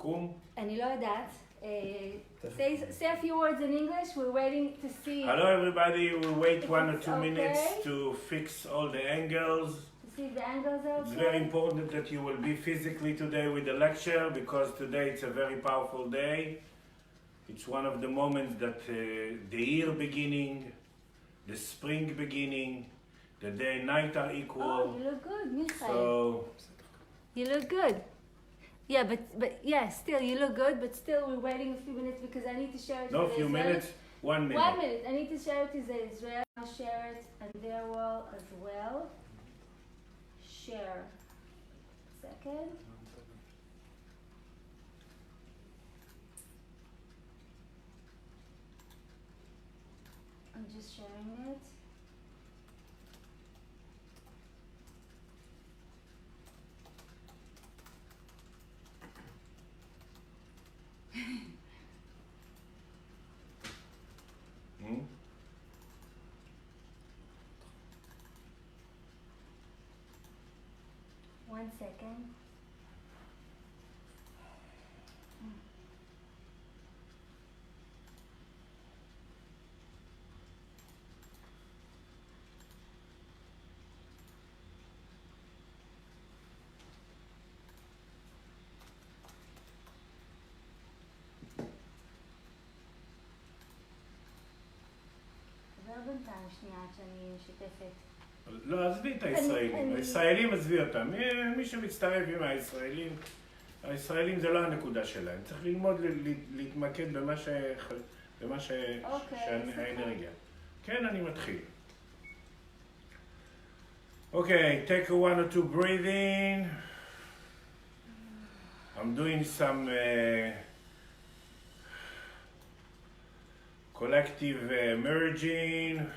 קום. אני לא יודעת. Say a few words in English. We're waiting to see. Hello everybody, we'll wait 1 or 2 minutes to fix all the angles. To see if the angles are okay. It's very important that you will be physically today with the lecture because today it's a very powerful day. It's one of the moments that the year beginning, the spring beginning, the day and night are equal. Oh, you look good, Michael. So you look good. Yeah, but yeah, still you look good, but still we're waiting a few minutes because I need to share it no with few Israel. minutes, 1 minute. 1 minute. I need to share it with Israel. I'll share it on their wall as well. Share. Second. I'm just sharing it. One second. בינתיים שנייה עד שאני משתפת. לא, עזבי את הישראלים. הישראלים עזבי אותם. מי שמצטרף עם הישראלים, הישראלים זה לא הנקודה שלהם. צריך ללמוד להתמקד במה שהאנרגיה. כן, אני מתחיל. Okay, take a 1 or 2 breathing. I'm doing some collective merging.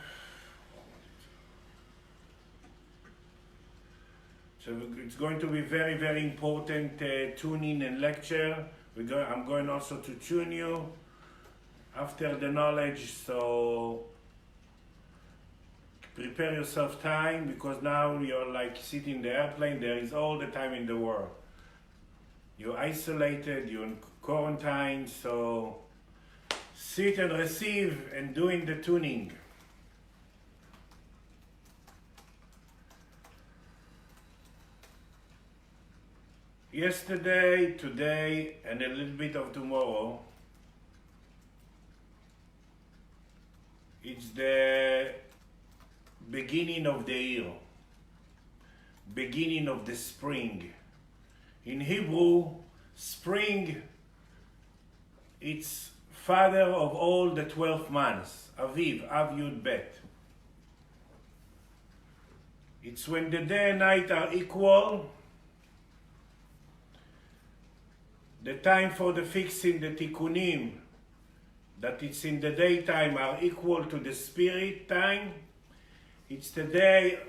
So it's going to be very, very important tuning and lecture. I'm going also to tune you after the knowledge, so prepare yourself time because now you're like sitting in the airplane, there is all the time in the world. You're isolated, you're in quarantine, so sit and receive and doing the tuning. Yesterday, today, and a little bit of tomorrow, it's the beginning of the year, beginning of the spring. In Hebrew, spring, it's father of all the 12 months, Aviv, Av Yud Bet. It's when the day and night are equal, the time for the fixing the tikkunim, that it's in the daytime are equal to the spirit time. It's the day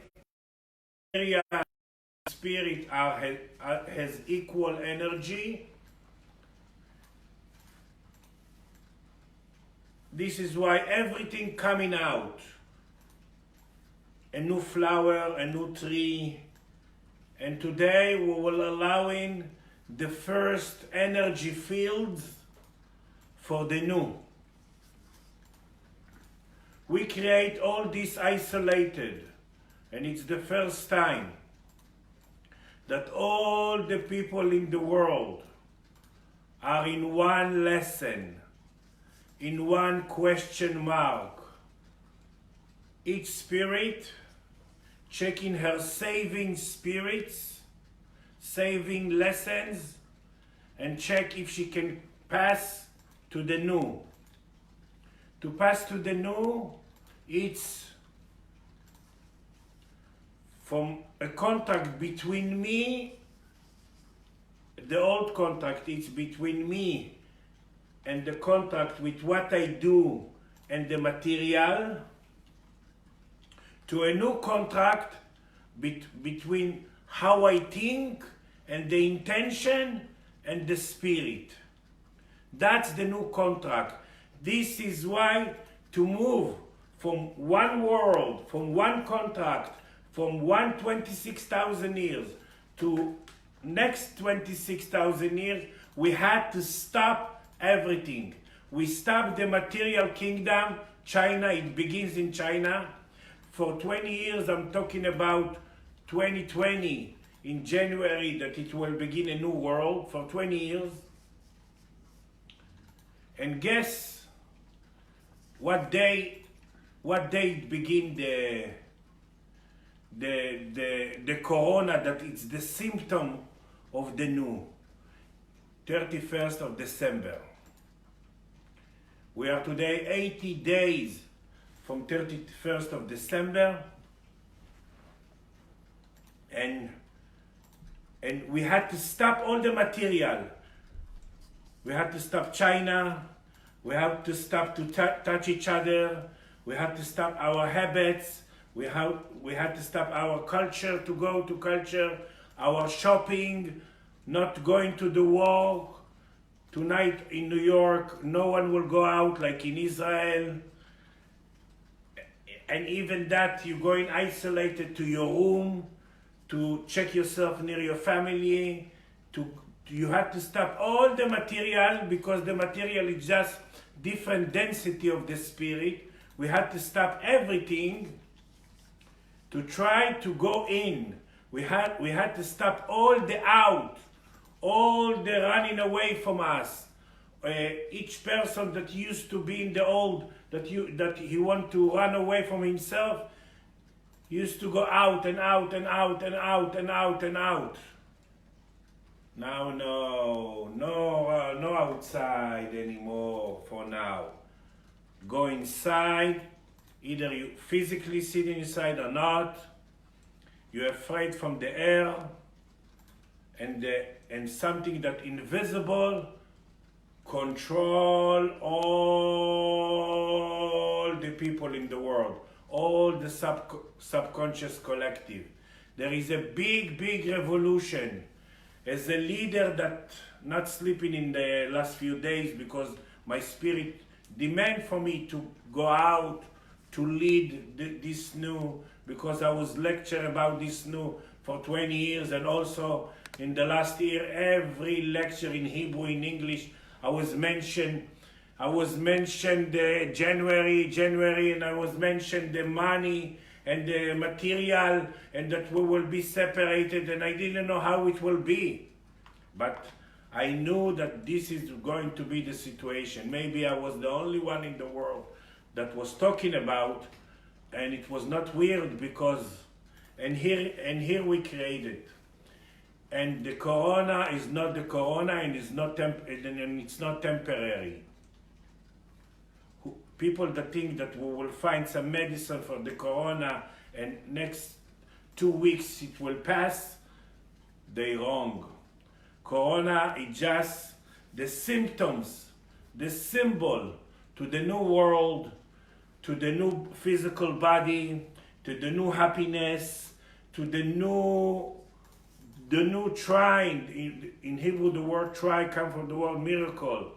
spirit has equal energy. This is why everything coming out, a new flower, a new tree, and today we will allowing the first energy fields for the new. We create all this isolated, and it's the first time that all the people in the world are in one lesson, in one question mark. Each spirit checking her saving spirits, saving lessons, and check if she can pass to the new. To pass to the new, it's from a contact between me, the old contact is between me and the contact with what I do and the material, to a new contract between how I think and the intention and the spirit. That's the new contract. This is why to move from one world, from one contract, from 126,000 years to next 26,000 years, we had to stop everything. We stopped the material kingdom, China, it begins in China. For 20 years, I'm talking about 2020, in January, that it will begin a new world for 20 years. And guess what day begin the corona, that it's the symptom of the new? 31st of December. We are today 80 days from 31st of December, and we had to stop all the material. We had to stop China, we had to stop to touch each other, we had to stop our habits, we had to stop our culture, to go to culture, our shopping, not going to the war. Tonight in New York, no one will go out like in Israel. And even that, you're going isolated to your room, to check yourself near your family. You have to stop all the material, because the material is just different density of the spirit. We had to stop everything to try to go in. We had to stop all the out, all the running away from us. Each person that used to be in the old, that he want to run away from himself, used to go out and out and out and out and out and out. Now no outside anymore for now. Go inside, either you physically sitting inside or not. You're afraid from the air and something that invisible control all the people in the world, all the subconscious collective. There is a big revolution. As a leader that not sleeping in the last few days, because my spirit demand for me to go out to lead this new, because I was lecture about this new for 20 years, and also in the last year, every lecture in Hebrew, in English, I was mentioned January, and I was mentioned the money and the material, and that we will be separated, and I didn't know how it will be. But I knew that this is going to be the situation. Maybe I was the only one in the world that was talking about, and it was not weird, because, and here we created. And the corona is not the corona, and it's not temporary. People that think that we will find some medicine for the corona and next 2 weeks it will pass, they wrong. Corona is just the symptoms, the symbol to the new world, to the new physical body, to the new happiness, to the new trying. In Hebrew, the word try comes from the word miracle.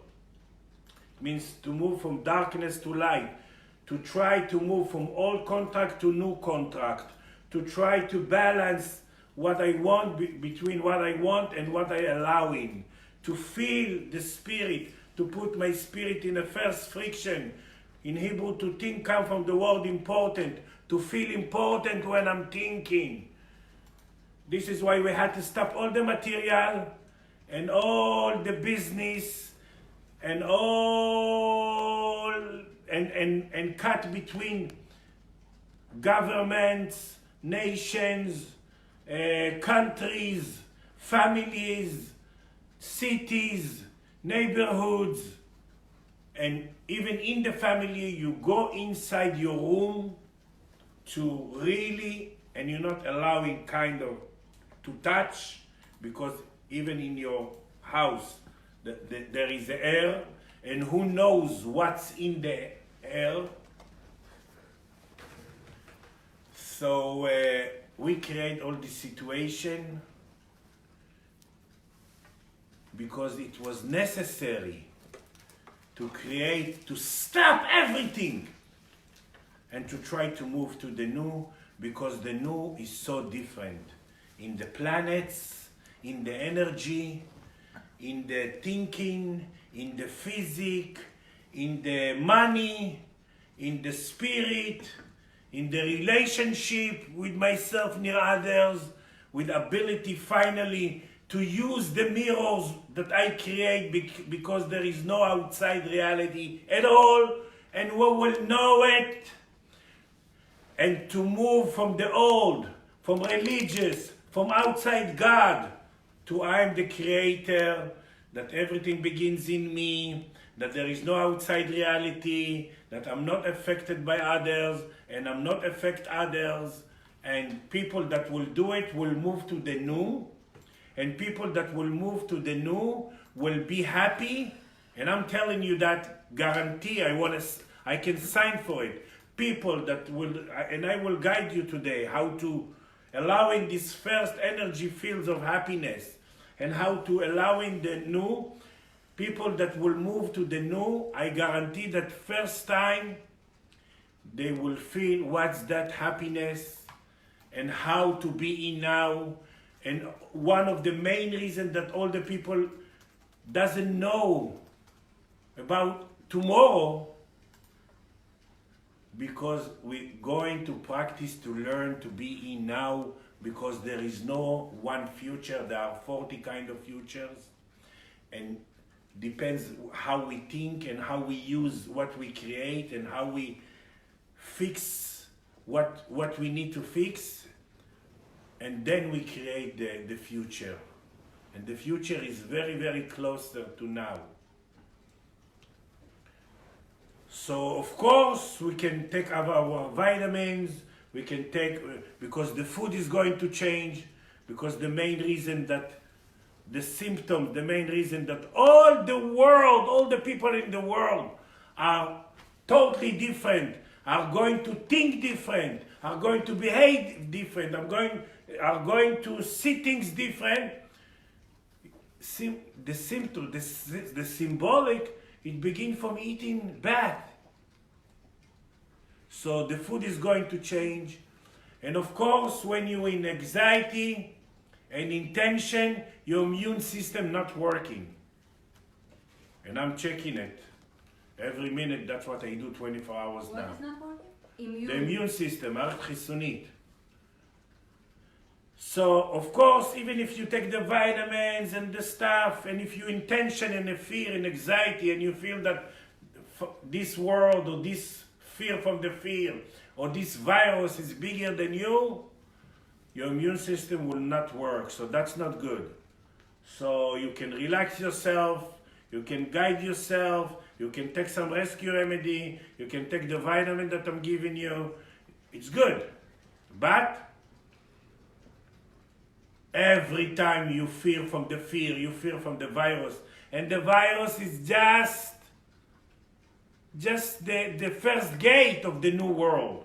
It means to move from darkness to light, to try to move from old contract to new contract, to try to balance what I want between what I want and what I allow in, to feel the spirit, to put my spirit in a first friction. In Hebrew, to think comes from the word important, to feel important when I'm thinking. This is why we had to stop all the material and all the business and all and cut between governments, nations, countries, families, cities, neighborhoods, and even in the family, you go inside your room to really, and you're not allowing kind of to touch, because even in your house there is the air, and who knows what's in the air. So we create all this situation because it was necessary to stop everything and to try to move to the new, because the new is so different in the planets, in the energy, in the thinking, in the physique, in the money, in the spirit, in the relationship with myself near others, with ability finally to use the mirrors that I create because there is no outside reality at all, and we will know it, and to move from the old, from religious, from outside God, to I am the creator, that everything begins in me, that there is no outside reality, that I'm not affected by others, and I'm not affect others, and people that will do it will move to the new, and people that will move to the new will be happy, and I'm telling you that guarantee, I can sign for it. People that will, and I will guide you today how to allowing these first energy fields of happiness, and how to allowing the new, people that will move to the new, I guarantee that first time they will feel what's that happiness and how to be in now. And one of the main reasons that all the people doesn't know about tomorrow, because we're going to practice to learn to be in now, because there is no one future, there are 40 kind of futures, and depends how we think and how we use what we create and how we fix what we need to fix, and then we create the future. And the future is very, very closer to now. So of course we can take our vitamins, we can take, because the food is going to change, because the main reason that the symptom, the main reason that all the world, all the people in the world are totally different, are going to think different, are going to behave different, are going to see things different. The symptom, the symbolic, it begins from eating bad. So the food is going to change. And of course, when you're in anxiety and in tension, your immune system not working. And I'm checking it every minute. That's what I do 24 hours now. What is not working? The immune system, מערכת חיסונית. So, of course, even if you take the vitamins and the stuff, and if you're in tension and fear and anxiety, and you feel that this world or this fear from the fear, or this virus is bigger than you, your immune system will not work. So that's not good. So you can relax yourself, you can guide yourself, you can take some rescue remedy, you can take the vitamin that I'm giving you. It's good. But every time you fear from the fear, you fear from the virus, and the virus is just the first gate of the new world.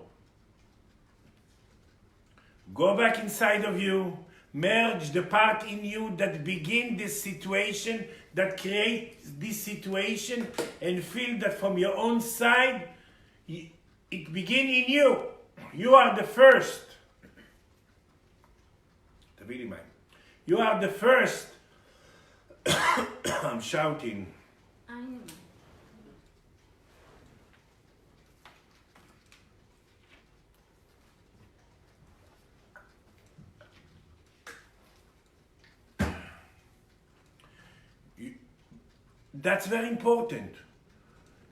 Go back inside of you, merge the part in you that begin this situation, that creates this situation, and feel that from your own side, it begins in you. You are the first. You are the first. I'm shouting. I am. That's very important.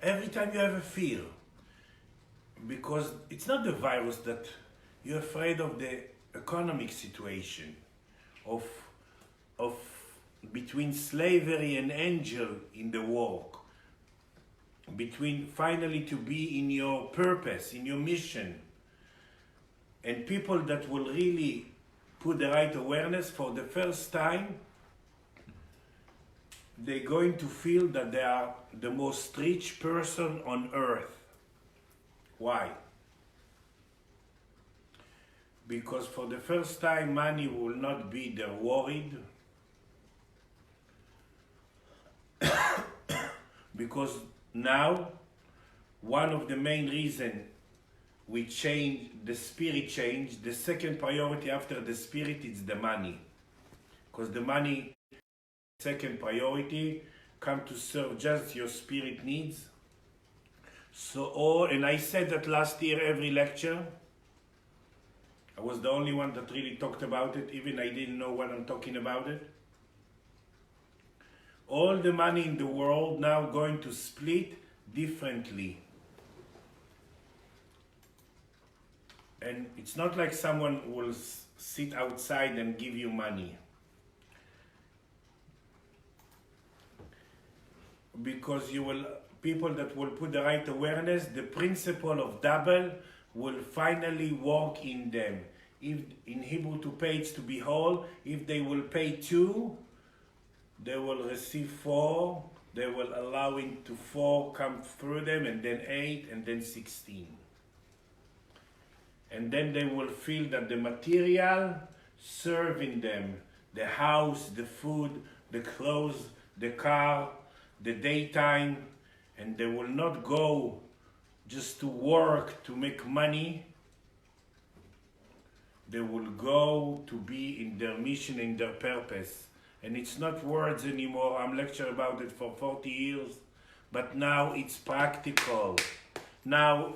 Every time you have a fear, because it's not the virus that you're afraid of, the economic situation, of between slavery and angel in the work, between finally to be in your purpose, in your mission, and people that will really put the right awareness for the first time, they're going to feel that they are the most rich person on earth. Why? Because for the first time, money will not be their worried. Because now, one of the main reasons we change, the spirit change, the second priority after the spirit is the money. Because the money second priority, come to serve just your spirit needs. So and I said that last year, every lecture, I was the only one that really talked about it, even I didn't know what I'm talking about it. All the money in the world now going to split differently. And it's not like someone will sit outside and give you money. Because you will, people that will put the right awareness, the principle of double will finally work in them. If in Hebrew to pay it's to be whole, if they will pay 2, they will receive 4, they will allow into 4 come through them, and then 8, and then 16. And then they will feel that the material serving them, the house, the food, the clothes, the car, the daytime, and they will not go just to work to make money. They will go to be in their mission, in their purpose. And it's not words anymore. I'm lecturing about it for 40 years, but now it's practical. Now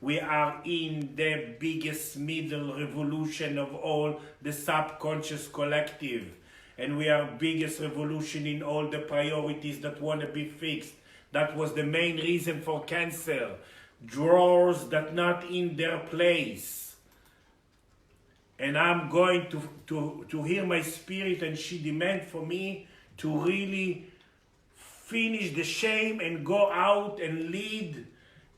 we are in the biggest middle revolution of all, the subconscious collective. And we are biggest revolution in all the priorities that want to be fixed. That was the main reason for cancer. Drawers that not in their place. And I'm going to hear my spirit, and she demand for me to really finish the shame and go out and lead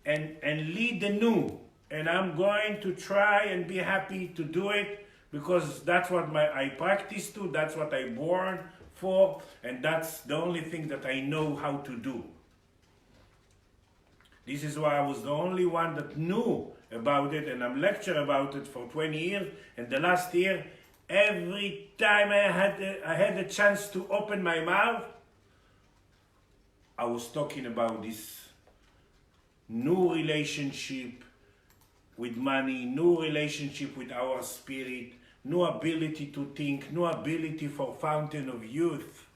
and lead the new. And I'm going to try and be happy to do it, because that's what I practice to, that's what I born for, and that's the only thing that I know how to do. This is why I was the only one that knew about it, and I'm lecturing about it for 20 years, and the last year, every time I had a chance to open my mouth, I was talking about this new relationship with money, new relationship with our spirit, new ability to think, new ability for fountain of youth.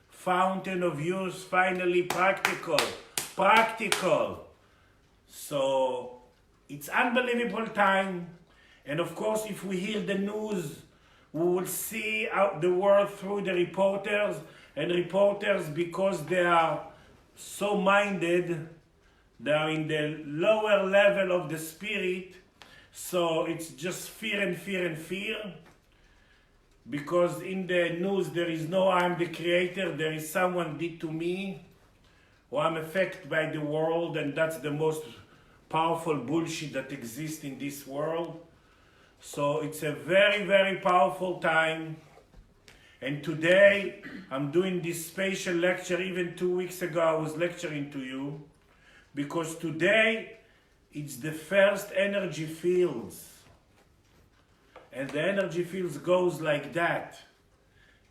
Fountain of youth, finally practical. So it's unbelievable time. And of course, if we hear the news, we will see out the world through the reporters, and reporters, because they are so minded, they are in the lower level of the spirit, so it's just fear and fear and fear. Because in the news there is no I'm the creator, there is someone did to me, or I'm affected by the world, and that's the most powerful bullshit that exists in this world. So it's a very, very powerful time. And today I'm doing this special lecture. Even 2 weeks ago I was lecturing to you, because today it's the first energy fields. And the energy fields goes like that.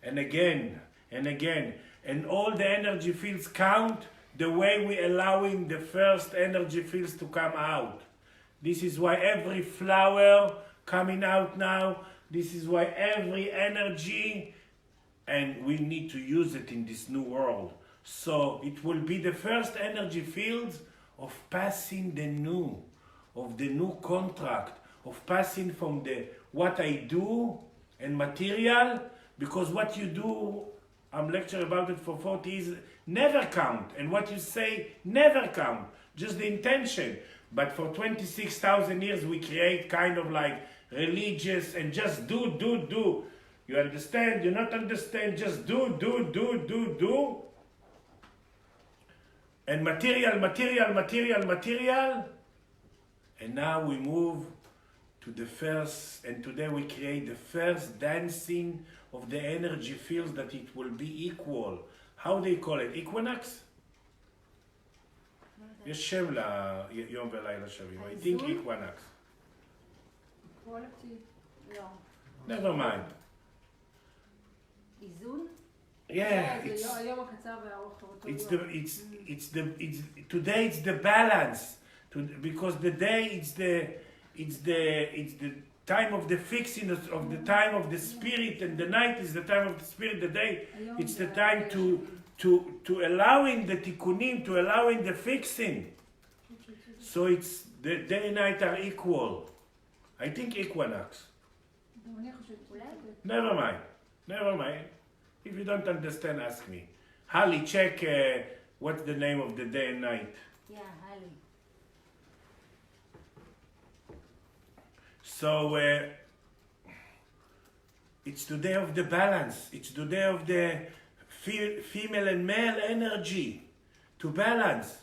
And again, and again. And all the energy fields count the way we allowing the first energy fields to come out. This is why every flower coming out now, this is why every energy, and we need to use it in this new world. So it will be the first energy fields of passing the new, of the new contract, of passing from the what I do and material, because what you do, I'm lecturing about it for 40 years, never count. And what you say never count, just the intention. But for 26,000 years we create kind of like religious and just do. You understand? You not understand? Just do. And material. And now we move to the first, and today we create the first dancing of the energy fields that it will be equal. How they call it? Equinox? יש שם ליום ולילה שווים. I think Equinox. Quality? No. Never mind. איזון? Yeah, היום הקצר והארוך. today it's the balance, because the day it's the time of the fixing of the time of the spirit, and the night is the time of the spirit, the day, it's the time to allowing the tikkunim, to allowing the fixing. So it's the day and night are equal. I think equinox. Never mind. Never mind. If you don't understand, ask me. Holly, check what's the name of the day and night. Yeah, Holly. So it's the day of the balance. It's the day of the female and male energy to balance.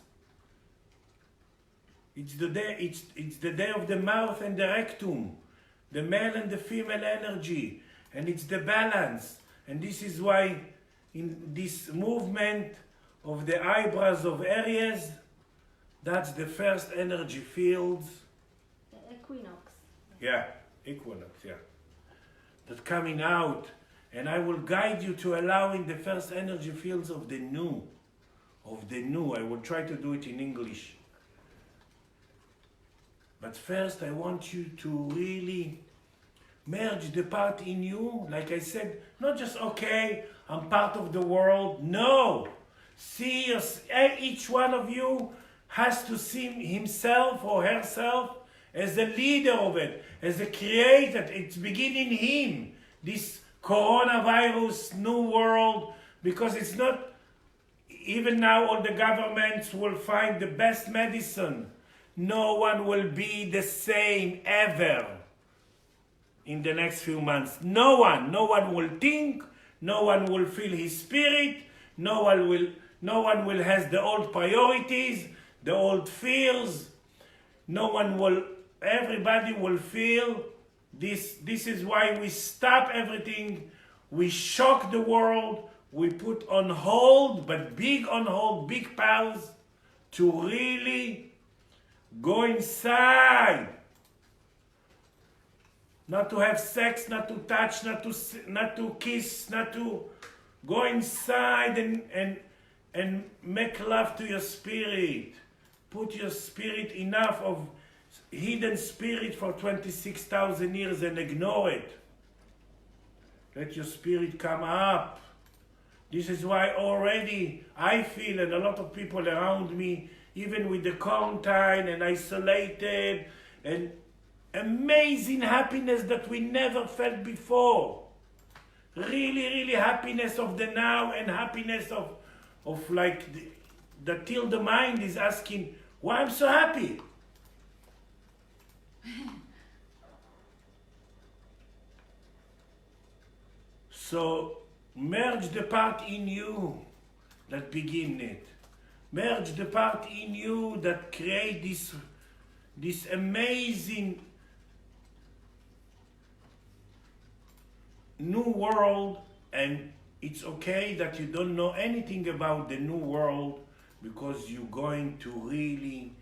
It's the day. It's the day of the mouth and the rectum, the male and the female energy, and it's the balance. And this is why in this movement of the eyebrows of Aries, that's the first energy fields. The equinox. Yeah, equinox, yeah. That coming out, and I will guide you to allowing the first energy fields of the new. I will try to do it in English. But first I want you to really merge the part in you, like I said, not just, okay, I'm part of the world. No! See, each one of you has to see himself or herself as a leader of it, as a creator. It's beginning him, this coronavirus new world, because it's not, even now all the governments will find the best medicine. No one will be the same ever in the next few months. No one will think, no one will feel his spirit, no one will have the old priorities, the old fears. Everybody will feel this. This is why we stop everything. We shock the world. We put on hold, but big on hold, big pause, to really go inside. Not to have sex, not to touch, not to kiss, not to go inside and make love to your spirit. Put your spirit, enough of hidden spirit for 26,000 years, and ignore it. Let your spirit come up. This is why already I feel, and a lot of people around me, even with the quarantine and isolated, and amazing happiness that we never felt before. Really, really happiness of the now, and happiness of like, that till the mind is asking, why I'm so happy? So merge the part in you that begin it. Merge the part in you that create this amazing new world. And it's okay that you don't know anything about the new world, because you're going to really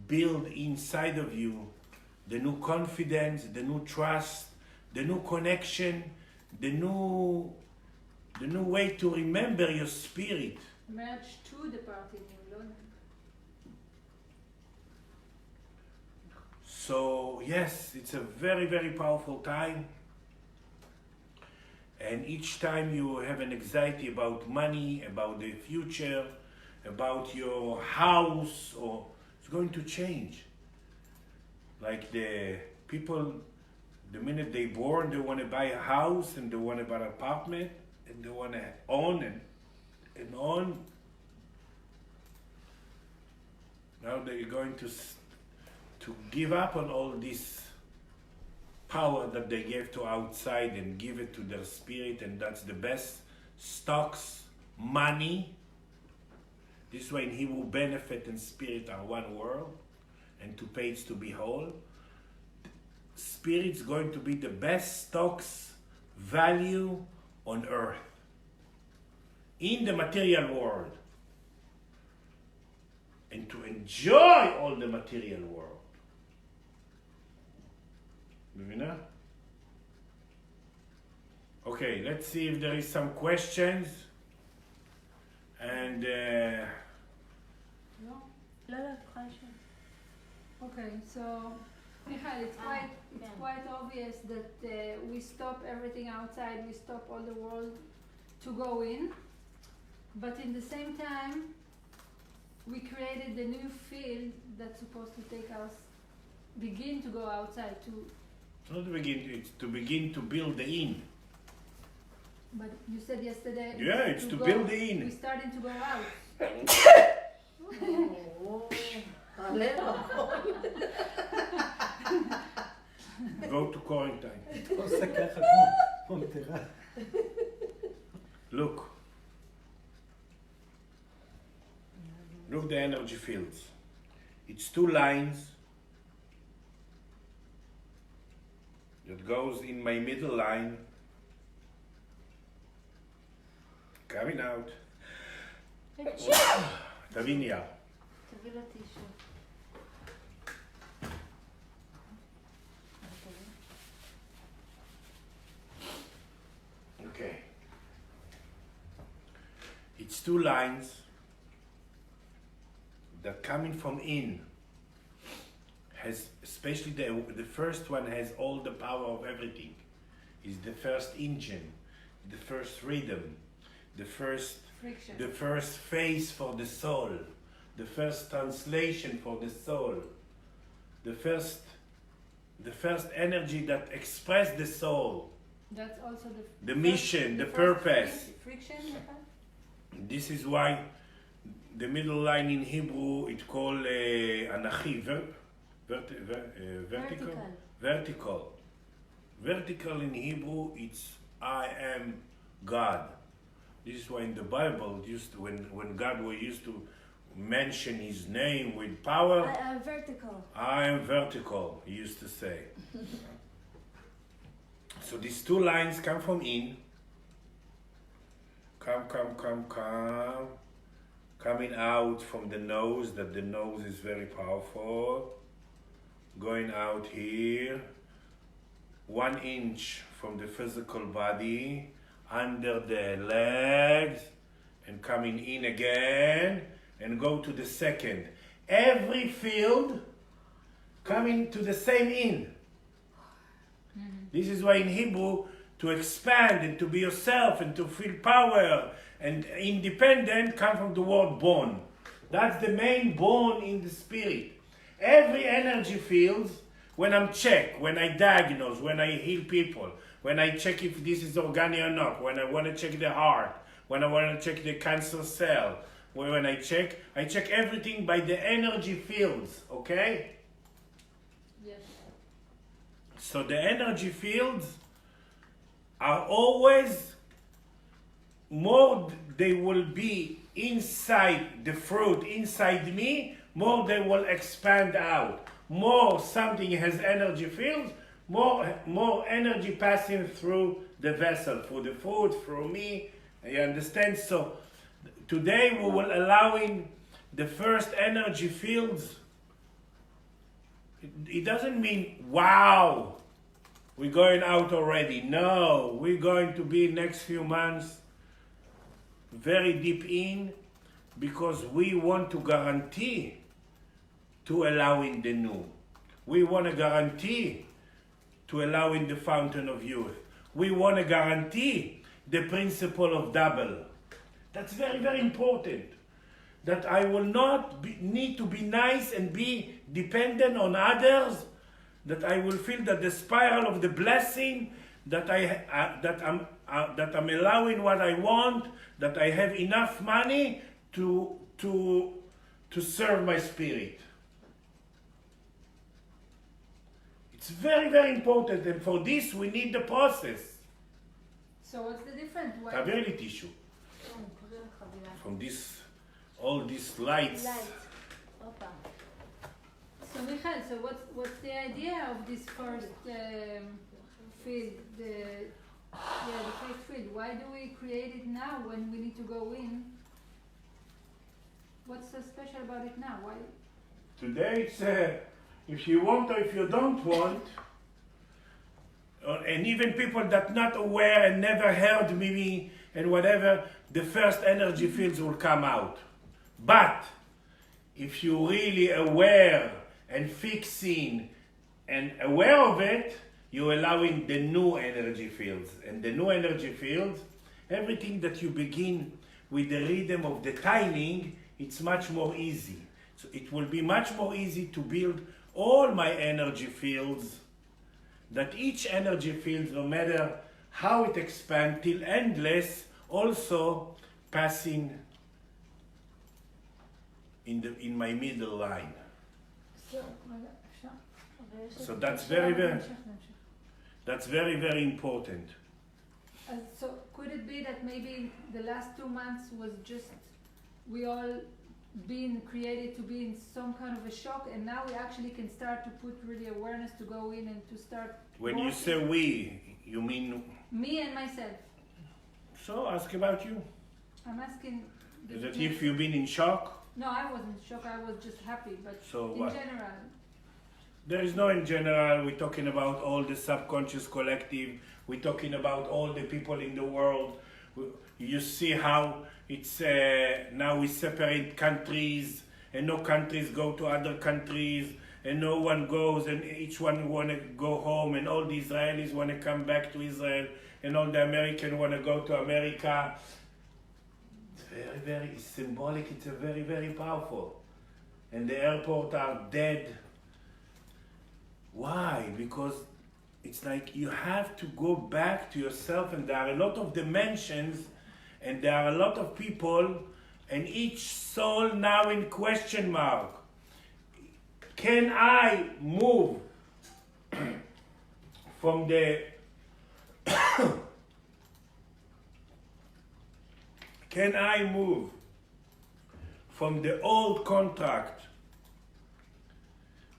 build inside of you the new confidence, the new trust, the new connection, the new way to remember your spirit. Merge to the part in you, Lona. So yes, it's a very, very powerful time. And each time you have an anxiety about money, about the future, about your house, or it's going to change. Like the people, the minute they born, they want to buy a house, and they want to buy an apartment, and they want to own and on. Now they're going to give up on all this power that they gave to outside and give it to their spirit, and that's the best stocks, money. This way in Hebrew, benefit and spirit are one world, and to pay is to behold. Spirit's going to be the best stocks value on earth, in the material world, and to enjoy all the material world. Mevina? Okay, let's see if there is some questions. And No? לא, תוכל לשאול. Okay, so Michael, it's yeah. quite obvious that we stop everything outside, we stop all the world to go in, but in the same time, we created the new field that's supposed to take us, begin to go outside to, It's not to begin, it's to begin to build the inn. but you said yesterday. Yeah, it's to go- build the inn. We're starting to go out. Go to quarantine. עושה ככה כמו ממטרה. Look. Look the energy fields. It's two lines that goes in my middle line, coming out. תביא נייר. תביא לו טישו. Okay. It's two lines that coming from in has, especially the first one has all the power of everything. Is the first engine, the first rhythm, the first Friction. the first face for the soul, the first translation for the soul, the first energy that express the soul, That's also the mission, the first purpose. Friction, Michael? This is why the middle line in Hebrew it called anachi, vertical. Vertical. Vertical in Hebrew it's I am God. This is why in the Bible when God was used to mention his name with power, I am vertical. I am vertical, he used to say. So these two lines come from in. Come. Coming out from the nose, that the nose is very powerful. Going out here. 1 inch from the physical body, under the legs, and coming in again, and go to the second. Every field coming to the same in. This is why in Hebrew, to expand and to be yourself and to feel power and independent come from the word born. That's the main born in the spirit. Every energy fields, when I'm check, when I diagnose, when I heal people, when I check if this is organic or not, when I want to check the heart, when I want to check the cancer cell, when I check everything by the energy fields, okay? Yes. So the energy fields are always more they will be inside the fruit, inside me, more they will expand out. More something has energy fields, more energy passing through the vessel, through the food, through me. You understand? So today we will allowing the first energy fields. It doesn't mean, wow, we're going out already. No, we're going to be next few months very deep in, because we want to guarantee to allow in the new. We want to guarantee to allow in the fountain of youth. We want to guarantee the principle of double. That's very, very important. That I will not need to be nice and be dependent on others. That I will feel that the spiral of the blessing, that I'm allowing what I want, that I have enough money to serve my spirit. It's very, very important, and for this we need the process. So what's the difference? Why? תעביר לי טישו. From this, all these lights. Light. Opa. So Michael, so what's the idea of this first field, the first field? Why do we create it now when we need to go in? What's so special about it now? Why? Today it's if you want or if you don't want, and even people that not aware and never heard me and whatever, the first energy fields will come out. But if you're really aware and fixing and aware of it, you allow in the new energy fields. And the new energy fields, everything that you begin with the rhythm of the timing, it's much more easy. So it will be much more easy to build all my energy fields, that each energy field, no matter how it expands till endless, also passing in my middle line. So that's very very important. So could it be that maybe the last 2 months was just we all being created to be in some kind of a shock, and now we actually can start to put really awareness to go in and to start When you working? say we, you mean? Me and myself. So ask about you. I'm asking That if you've been in shock, No, I wasn't shocked, I was just happy, but So in what? general. there is no in general. We're talking about all the subconscious collective. We're talking about all the people in the world. You see how it's now we separate countries, and no countries go to other countries, and no one goes, and each one want to go home, and all the Israelis want to come back to Israel, and all the Americans want to go to America. It's very, very symbolic. It's a very, very powerful. And the airport are dead. Why? Because it's like you have to go back to yourself, and there are a lot of dimensions, and there are a lot of people, and each soul now in question mark. Can I move from the can I move from the old contract,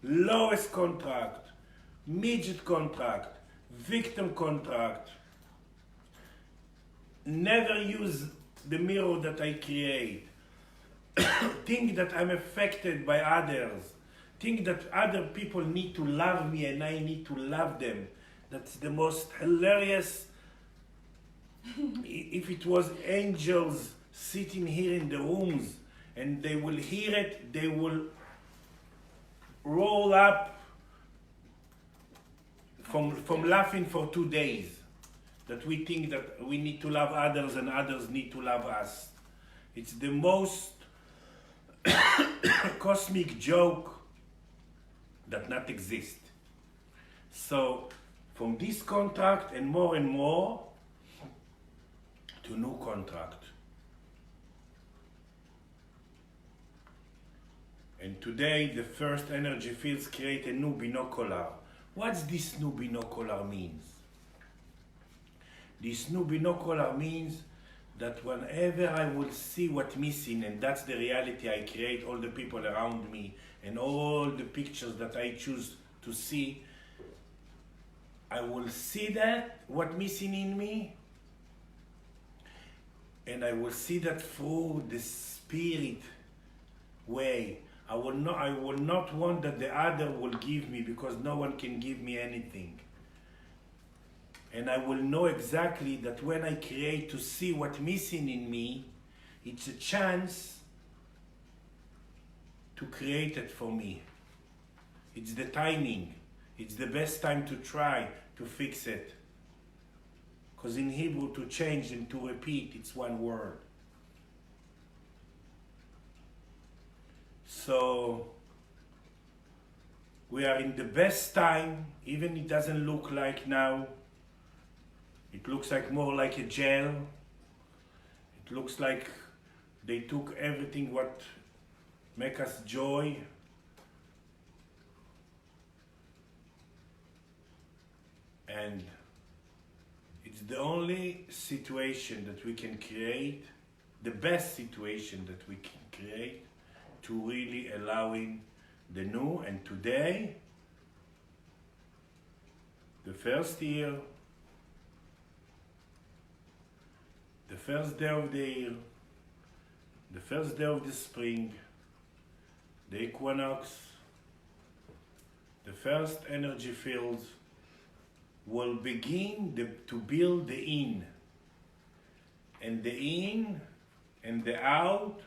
lowest contract, midget contract, victim contract, never use the mirror that I create, think that I'm affected by others, think that other people need to love me and I need to love them. That's the most hilarious. If it was angels sitting here in the rooms and they will hear it, they will roll up from laughing for 2 days. That we think that we need to love others and others need to love us. It's the most cosmic joke that not exist. So from this contract and more to new contract. And today the first energy fields create a new binocular. What's this new binocular means? This new binocular means that whenever I will see what's missing, and that's the reality I create, all the people around me, and all the pictures that I choose to see, I will see that, what's missing in me, and I will see that through the spirit way. I will not want that the other will give me, because no one can give me anything. And I will know exactly that when I create to see what's missing in me, it's a chance to create it for me. It's the timing. It's the best time to try to fix it. Because in Hebrew, to change and to repeat, it's one word. So we are in the best time, even it doesn't look like now. It looks like more like a jail. It looks like they took everything what make us joy. And it's the only situation that we can create, the best situation that we can create, to really allowing the new. And today, the first year, the first day of the year, the first day of the spring, the equinox, the first energy fields will begin to build the in. And the in and the out,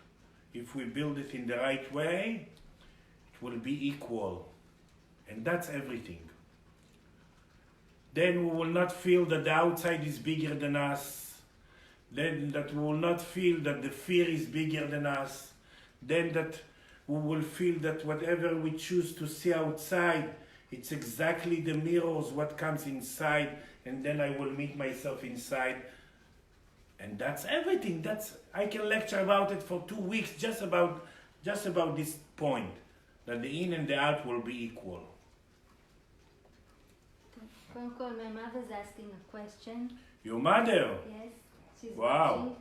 if we build it in the right way, it will be equal. And that's everything. then we will not feel that the outside is bigger than us, then that we will not feel that the fear is bigger than us, then that we will feel that whatever we choose to see outside, it's exactly the mirrors what comes inside, and then I will meet myself inside. And that's everything. I can lecture about it for 2 weeks, just about this point, that the in and the out will be equal. קודם כל, my mother's asking a question. Your mother? Yes, she's Wow.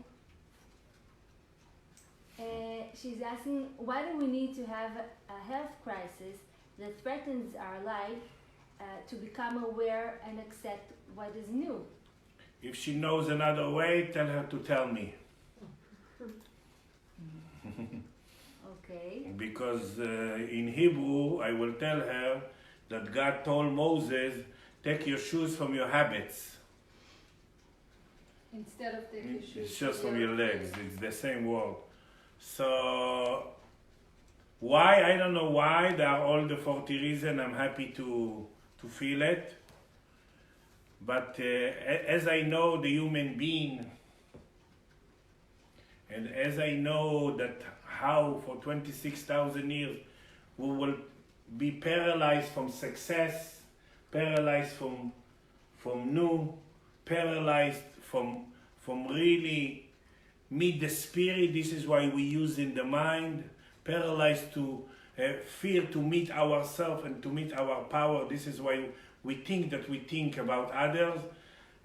watching. She's asking, why do we need to have a health crisis that threatens our life to become aware and accept what is new? If she knows another way, tell her to tell me. Okay. Because in Hebrew, I will tell her that God told Moses, take your shoes from your habits. Instead of taking shoes. It's just from your legs. It's the same word. So, why? I don't know why. There are all the 40 reasons. I'm happy to feel it. But as I know the human being, and as I know that how for 26,000 years we will be paralyzed from success, paralyzed from new, paralyzed from really meet the spirit. This is why we use in the mind, paralyzed to fear to meet ourselves and to meet our power. This is why we think that we think about others.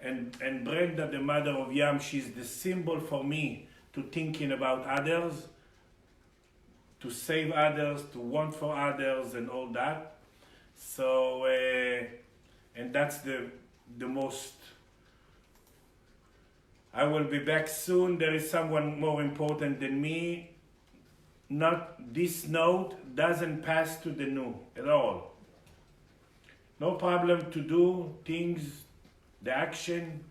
And Brenda, the mother of Yam, she's the symbol for me to thinking about others, to save others, to want for others and all that. So, and that's the most. I will be back soon. There is someone more important than me. Not this note doesn't pass to the new at all. No problem to do things, the action,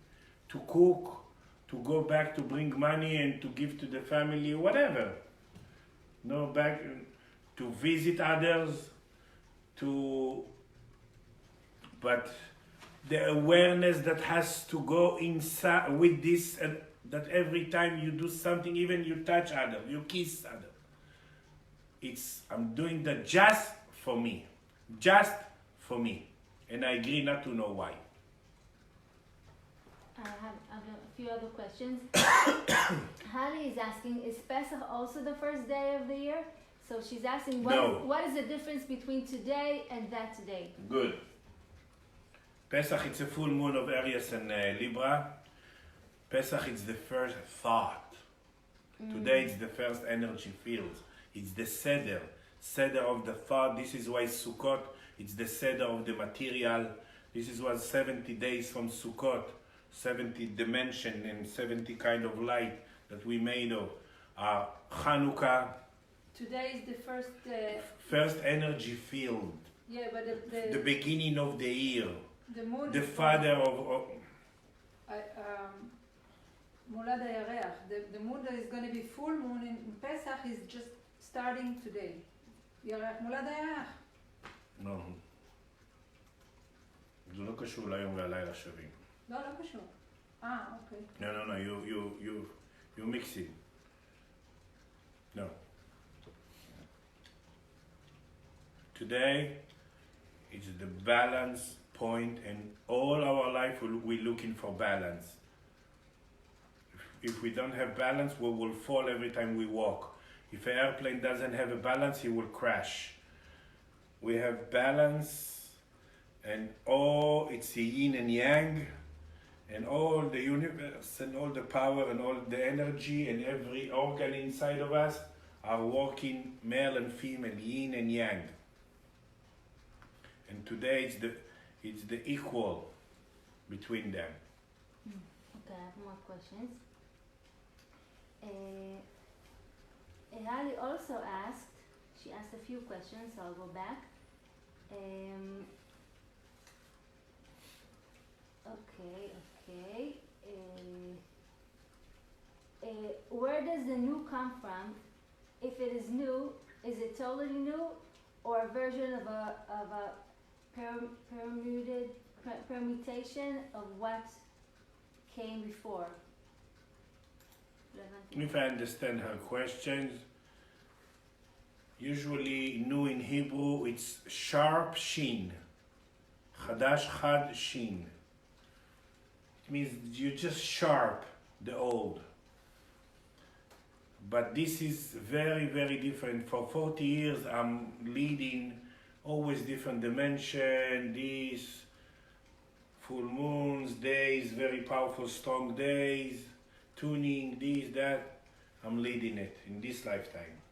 to cook, to go back to bring money and to give to the family, whatever. No back to visit others, but the awareness that has to go inside with this, and that every time you do something, even you touch others, you kiss others, I'm doing that just for me, and I agree not to know why. I have a few other questions. Hali is asking, is Pesach also the first day of the year? So she's asking, what is the difference between today and that day? Good. Pesach, it's a full moon of Aries and Libra. Pesach, it's the first thought. Today, it's the first energy field. It's the Seder of the thought. This is why Sukkot, it's the Seder of the material. This is what 70 days from Sukkot, 70 dimension and 70 kind of light that we made of. Hanukkah. Today is the first energy field. Yeah, but the beginning of the year. The moon. The father of Mulad HaYarech. The moon that is going to be full moon in Pesach is just starting today. Mulad HaYarech. לא. זה לא קשור ליום והלילה שווים. לא קשור. אוקיי. No, you mix it. No. Today, it's the balance point, and all our life we're looking for balance. If we don't have balance, we will fall every time we walk. If an airplane doesn't have a balance, he will crash. We have balance, and it's the yin and yang, and all the universe, and all the power, and all the energy, and every organ inside of us are working male and female, yin and yang. And today it's the equal between them. Okay, I have more questions. Hali also asked, she asked a few questions, so I'll go back. Okay. Where does the new come from? If it is new, is it totally new, or a version of a permutation of what came before. If I understand her questions, usually nu in Hebrew it's sharp shin. Chadash chad shin. It means you just sharp the old. But this is very, very different. For 40 years I'm leading always different dimension, this, full moons, days, very powerful, strong days, tuning, this, that. I'm leading it in this lifetime.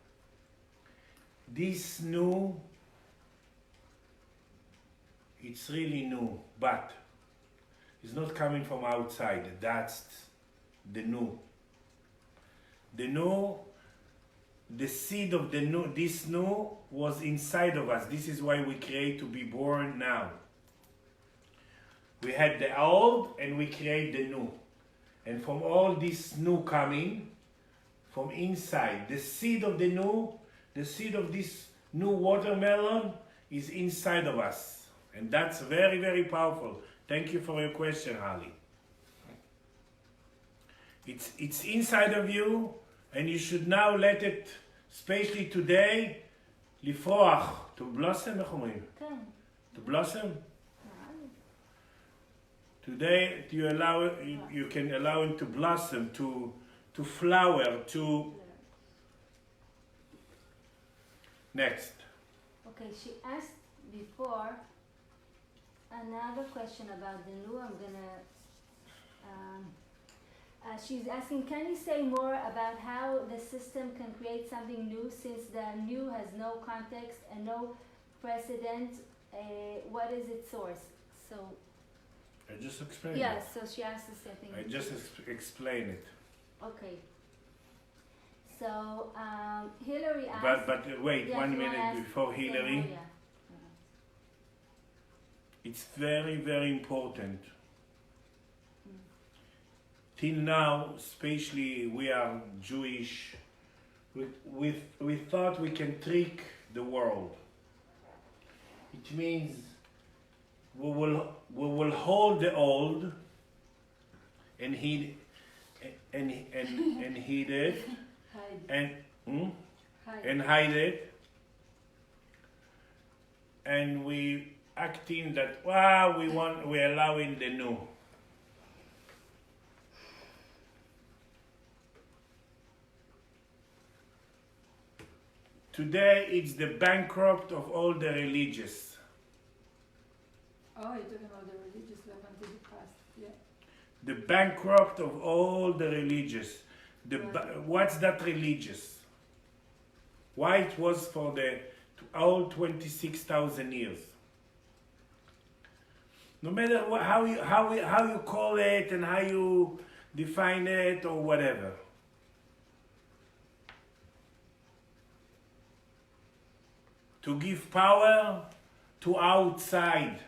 This new, it's really new, but it's not coming from outside. That's the new. The new, the seed of the new, this new was inside of us. This is why we create to be born now. We had the old and we create the new. And from all this new coming, from inside, the seed of the new, the seed of this new watermelon is inside of us. And that's very, very powerful. Thank you for your question, Holly. It's inside of you, and you should now let it, especially today, לפרוח, to blossom, איך אומרים? כן. To blossom? Today you can allow it to blossom, to flower, to... Next. Okay, she asked before another question about the new. I'm gonna... she's asking, can you say more about how the system can create something new since the new has no context and no precedent? What is its source? So... I just explained yeah, it. so she asked the same thing. I just explained it. Okay. So, Hillary asked... But wait, yeah, 1 minute before Hillary. Yeah. It's very, very important. Till now, especially we are Jewish, we thought we can trick the world. It means we will hold the old and heed it and hide it, and we acting that we're allowing the new. Today it's the bankrupt of all the religious. Oh, you're talking about the religious level to the past, yeah. The bankrupt of all the religious. What's that religious? Why it was for the all 26,000 years. No matter how you call it and how you define it or whatever. To give power to outside.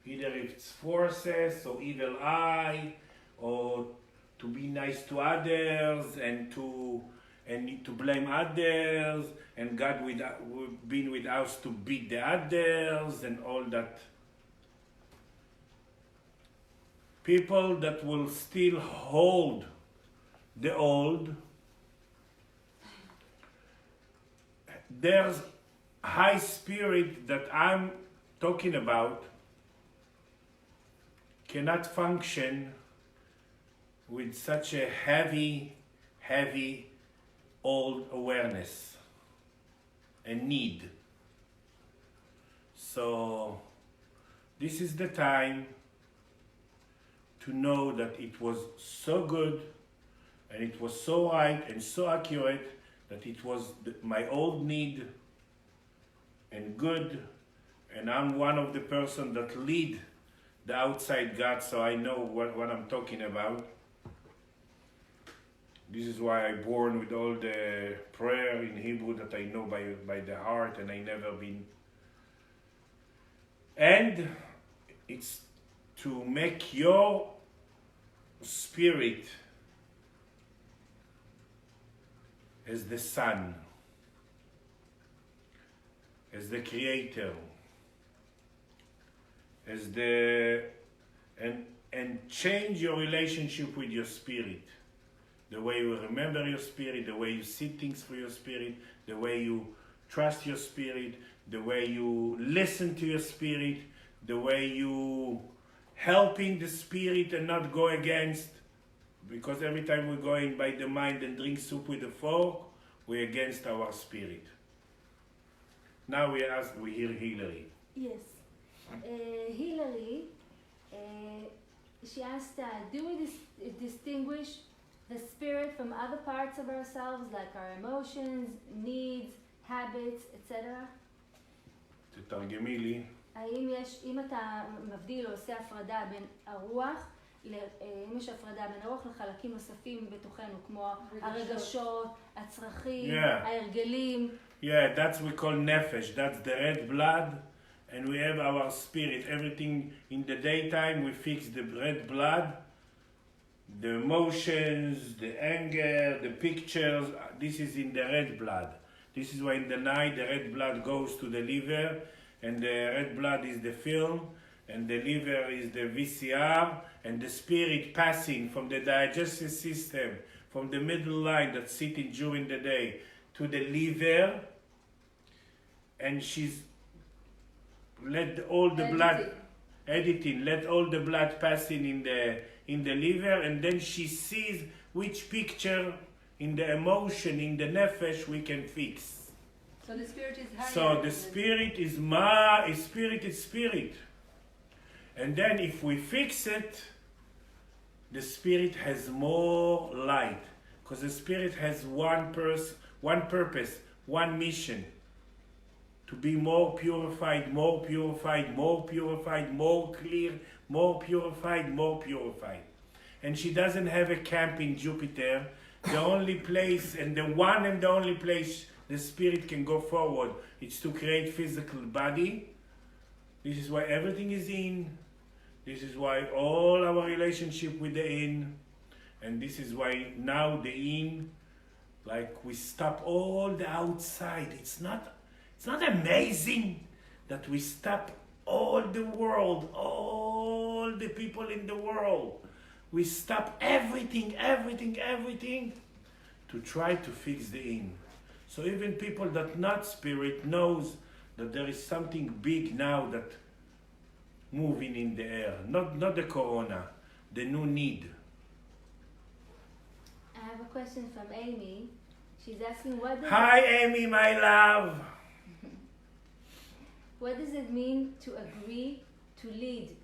Either it's forces or evil eye, or to be nice to others and to blame others, and God been with us to beat the others and all that. People that will still hold the old, there's high spirit that I'm talking about cannot function with such a heavy old awareness and need. So this is the time to know that it was so good and it was so right and so accurate that it was my old need and good, and I'm one of the person that lead the outside God, so I know what I'm talking about. This is why I born with all the prayer in Hebrew that I know by the heart, and I never been. And it's to make your spirit as the sun, as the creator, as the and change your relationship with your spirit. The way you remember your spirit, the way you see things for your spirit, the way you trust your spirit, the way you listen to your spirit, the way you helping the spirit and not go against, because every time we're going by the mind and drink soup with a fork, we're against our spirit. Now we hear Hillary. Yes. Hillary, she asked, do we distinguish the spirit from other parts of ourselves, like our emotions, needs, habits, etc.? תתרגמי לי. אם אתה מבדיל או עושה הפרדה בין הרוח, אם יש הפרדה בין הרוח לחלקים נוספים בתוכנו, כמו הרגשות, הצרכים, ההרגלים. Yeah, that's we call nefesh. That's the red blood, and we have our spirit. Everything in the daytime we fix the red blood, the emotions, the anger, the pictures. This is in the red blood. This is why in the night the red blood goes to the liver, and the red blood is the film, and the liver is the VCR, and the spirit passing from the digestive system, from the middle line that's sitting during the day, to the liver, and she's let all the blood editing, let all the blood passing in the liver, and then she sees which picture in the emotion, in the nefesh we can fix. So the spirit is higher. So the spirit is spirit is spirit. And then if we fix it, the spirit has more light. Because the spirit has one purpose, one mission. To be more purified, more purified, more purified, more clear, more purified, more purified. And she doesn't have a camp in Jupiter. The only place, and the one and the only place the spirit can go forward, it's to create physical body. This is why everything is in. This is why all our relationship with the in. And this is why now the in, like we stop all the outside. It's not amazing that we stop all the world, all the people in the world. We stop everything to try to fix the in. So even people that not spirit knows that there is something big now that moving in the air. Not the corona, the new need. I have a question from Amy. She's asking, Hi Amy, my love. What does it mean to agree to lead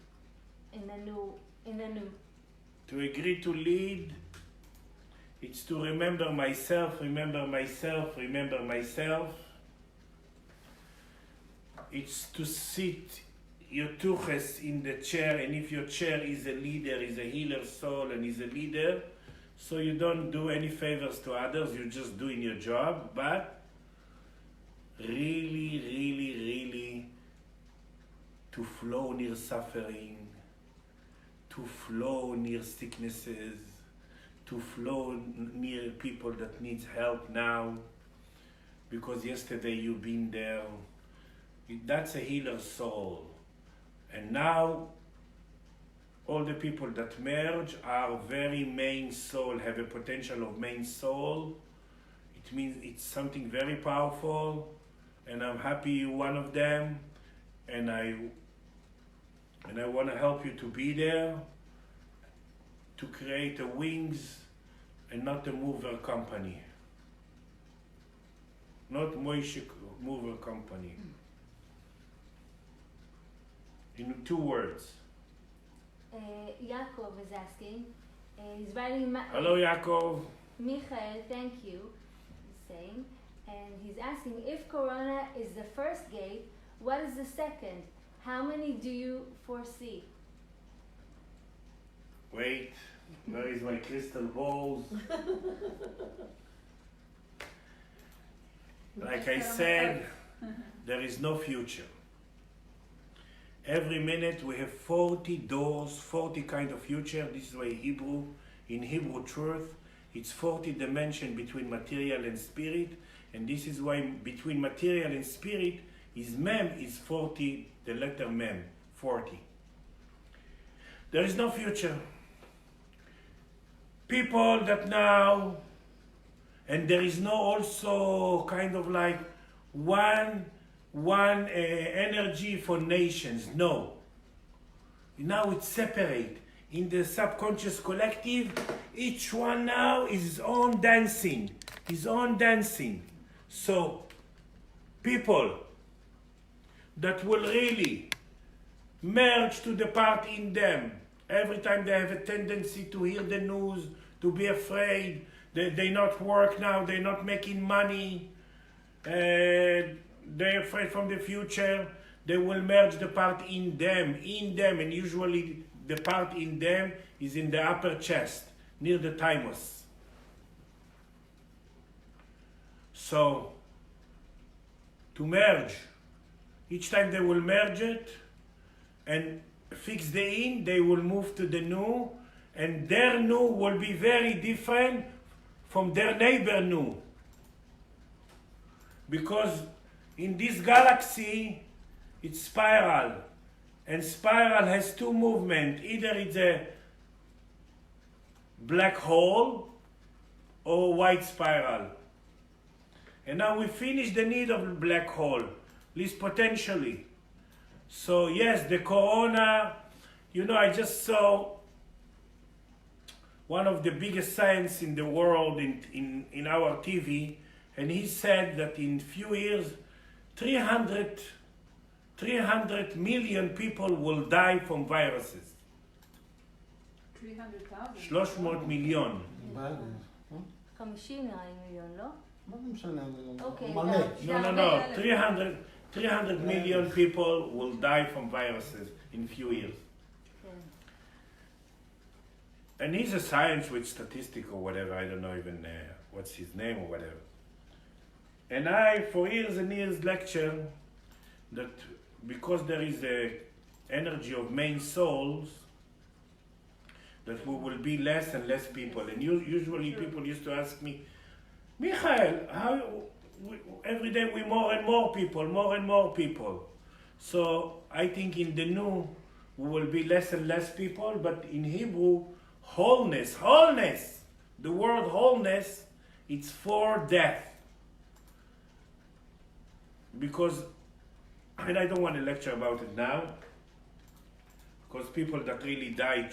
in the new? To agree to lead, it's to remember myself. It's to sit your tuches in the chair, and if your chair is a leader, is a healer soul, and is a leader, so you don't do any favors to others, you're just doing your job, but really to flow near suffering, to flow near sicknesses, to flow near people that needs help now, because yesterday you've been there. That's a healer soul. And now all the people that merge are very main soul, have a potential of main soul. It means it's something very powerful, and I'm happy you're one of them, and I want to help you to be there, to create a wings and not a mover company. Not Moishe mover company. In 2 words. Yaakov is asking. He's writing. Hello, Yaakov. Michael, thank you. He's saying, and he's asking, if Corona is the first gate, what is the second? How many do you foresee? Wait, where is my crystal balls? Like I said, there is no future. Every minute we have 40 doors, 40 kind of future. This is why in Hebrew truth, it's 40 dimension between material and spirit. And this is why between material and spirit is mem is 40, the letter mem, 40. There is no future. People that now, and there is no also kind of like one energy for nations. No. Now it's separate. In the subconscious collective, each one now is his own dancing. His own dancing. So, people that will really merge to the part in them, every time they have a tendency to hear the news, to be afraid, they not work now, they're not making money, they're afraid from the future, they will merge the part in them, and usually the part in them is in the upper chest, near the thymus. So, to merge, each time they will merge it and fix the in, they will move to the new, and their new will be very different from their neighbor new. Because in this galaxy, it's spiral, and spiral has two movements. Either it's a black hole or white spiral. And now we finish the need of the black hole, at least potentially. So yes, the corona, I just saw one of the biggest science in the world in our TV, and he said that in few years, 300 million people will die from viruses. 300,000. 300 מיליון. מה זה? 50 נראה לי מיליון, לא? מה זה משנה? אוקיי, מלא. גם- No. 300 million people will die from viruses in few years. כן. And he's a science with statistics or whatever, I don't know even what's his name or whatever. And I, for years and years, lecture that because there is a energy of main souls, that we will be less and less people. And usually people used to ask me, Michael, how every day we more and more people. So I think in the new we will be less and less people, but in Hebrew, wholeness, the word wholeness, it's for death. Because, and I don't want to lecture about it now, because people that really died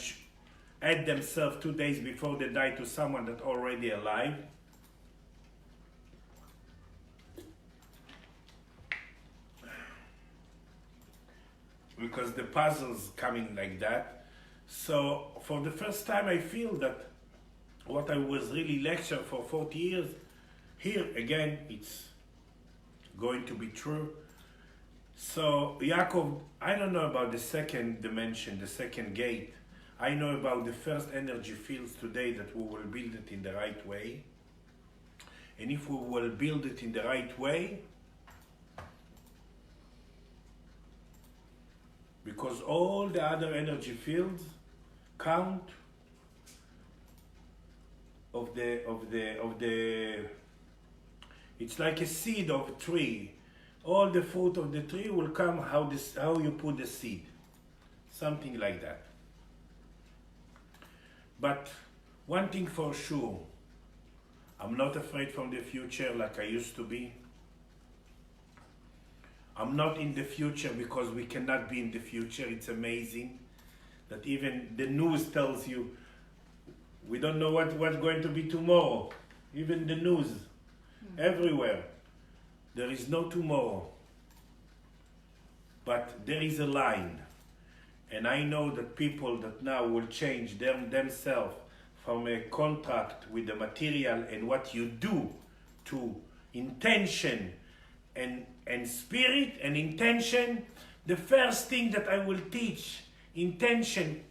add themselves 2 days before they die to someone that's already alive. Because the puzzle's coming like that. So for the first time I feel that what I was really lecturing for 40 years, here again it's going to be true. So Yaakov, I don't know about the second dimension, the second gate. I know about the first energy fields today, that we will build it in the right way. And if we will build it in the right way, because all the other energy fields count of the it's like a seed of a tree. All the fruit of the tree will come how you put the seed. Something like that. But one thing for sure, I'm not afraid from the future like I used to be. I'm not in the future because we cannot be in the future. It's amazing that even the news tells you we don't know what's going to be tomorrow. Even the news, everywhere. There is no tomorrow. But there is a line. And I know that people that now will change themselves from a contract with the material and what you do to intention and spirit and intention. The first thing that I will teach, intention,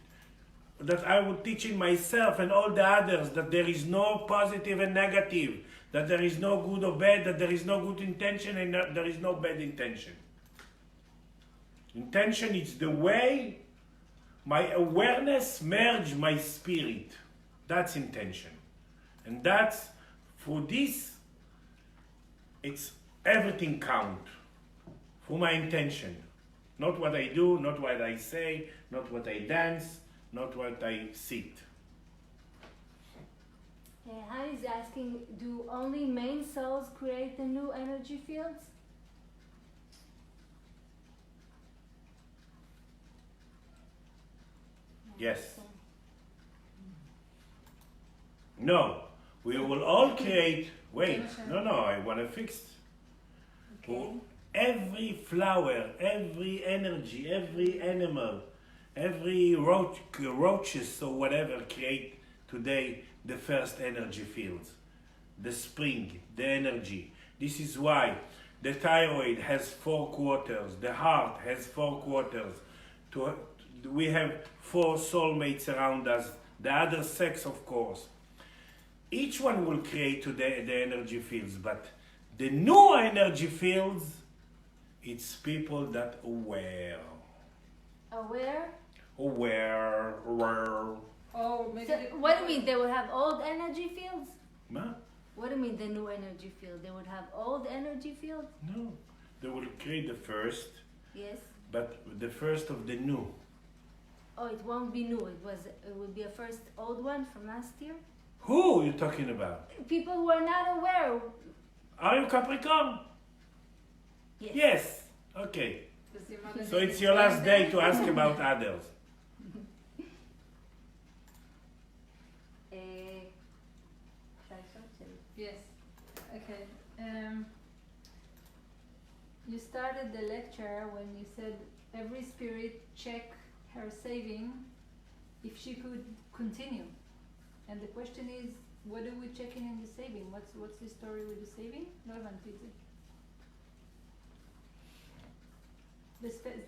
that I will teach in myself and all the others, that there is no positive and negative, that there is no good or bad, that there is no good intention and there is no bad intention. Intention is the way my awareness merge my spirit. That's intention. And that's, for this, it's everything count for my intention. Not what I do, not what I say, not what I dance, not what I see. Hani is asking, do only main souls create the new energy fields? Yes. No, we will all create. Wait, no, I want to fix. Okay. Every flower, every energy, every animal, every roaches or whatever create today the first energy fields. The spring, the energy. This is why the thyroid has 4 quarters, the heart has 4 quarters. We have 4 soulmates around us, the other sex, of course. Each one will create today the energy fields, but the new energy fields, it's people that aware. Aware? Aware. Oh, maybe. So, what do you mean? They would have old energy fields? Huh? What do you mean the new energy field? They would have old energy fields? No, they will create the first, Yes. but the first of the new. Oh, it won't be new. It would be a first old one from last year. Who are you talking about? People who are not aware. Are you Capricorn? Yes. Yes. Okay. Does your mother So name it's your last day explain to ask about others. Yes. Okay. You started the lecture when you said every spirit check her saving if she could continue. And the question is, what are we checking in the saving? What's the story with the saving? No הבנתי את זה.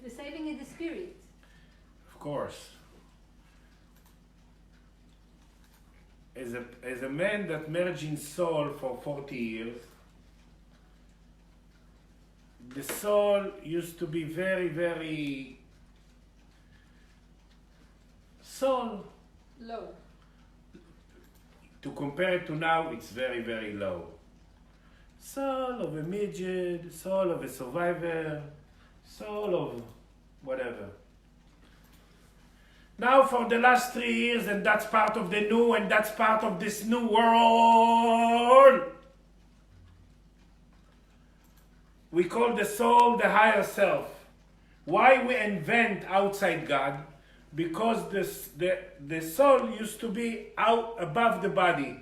The saving is the spirit. Of course. As a man that merged in soul for 40 years, the soul used to be very, very soul. Low. To compare it to now, it's very, very low. Soul of a midget, soul of a survivor, soul of whatever. Now for the last 3 years, and that's part of the new, and that's part of this new world, we call the soul the higher self. Why we invent outside God? Because the soul used to be out above the body.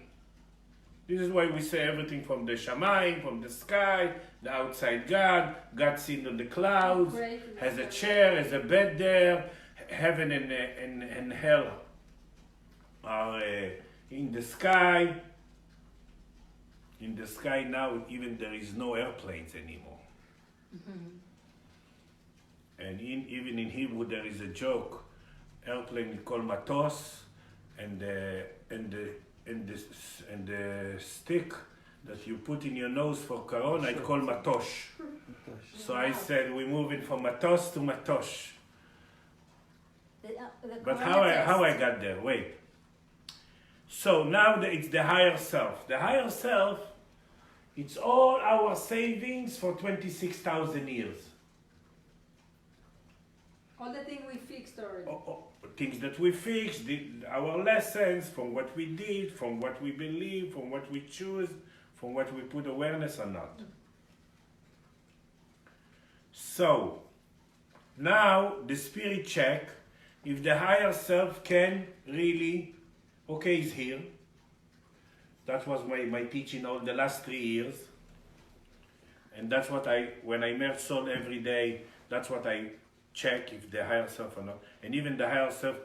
This is why we say everything from the shamayim, from the sky, the outside God, God seen on the clouds, has a chair, has a bed there, heaven and hell are in the sky. In the sky now, even there is no airplanes anymore. Mm-hmm. And even in Hebrew there is a joke. Airplane called matos, and the stick that you put in your nose for corona, I call matosh. So I said we're moving from matos to matosh. But how I got there? Wait. So now it's the higher self. The higher self, it's all our savings for 26,000 years. All the things we fixed already. Things that we fixed, our lessons, from what we did, from what we believe, from what we choose, from what we put awareness or not. So, now the spirit check if the higher self can really, okay, is here. That was my teaching all the last 3 years. And that's what when I merge soul every day, that's what I check if the higher self or not. And even the higher self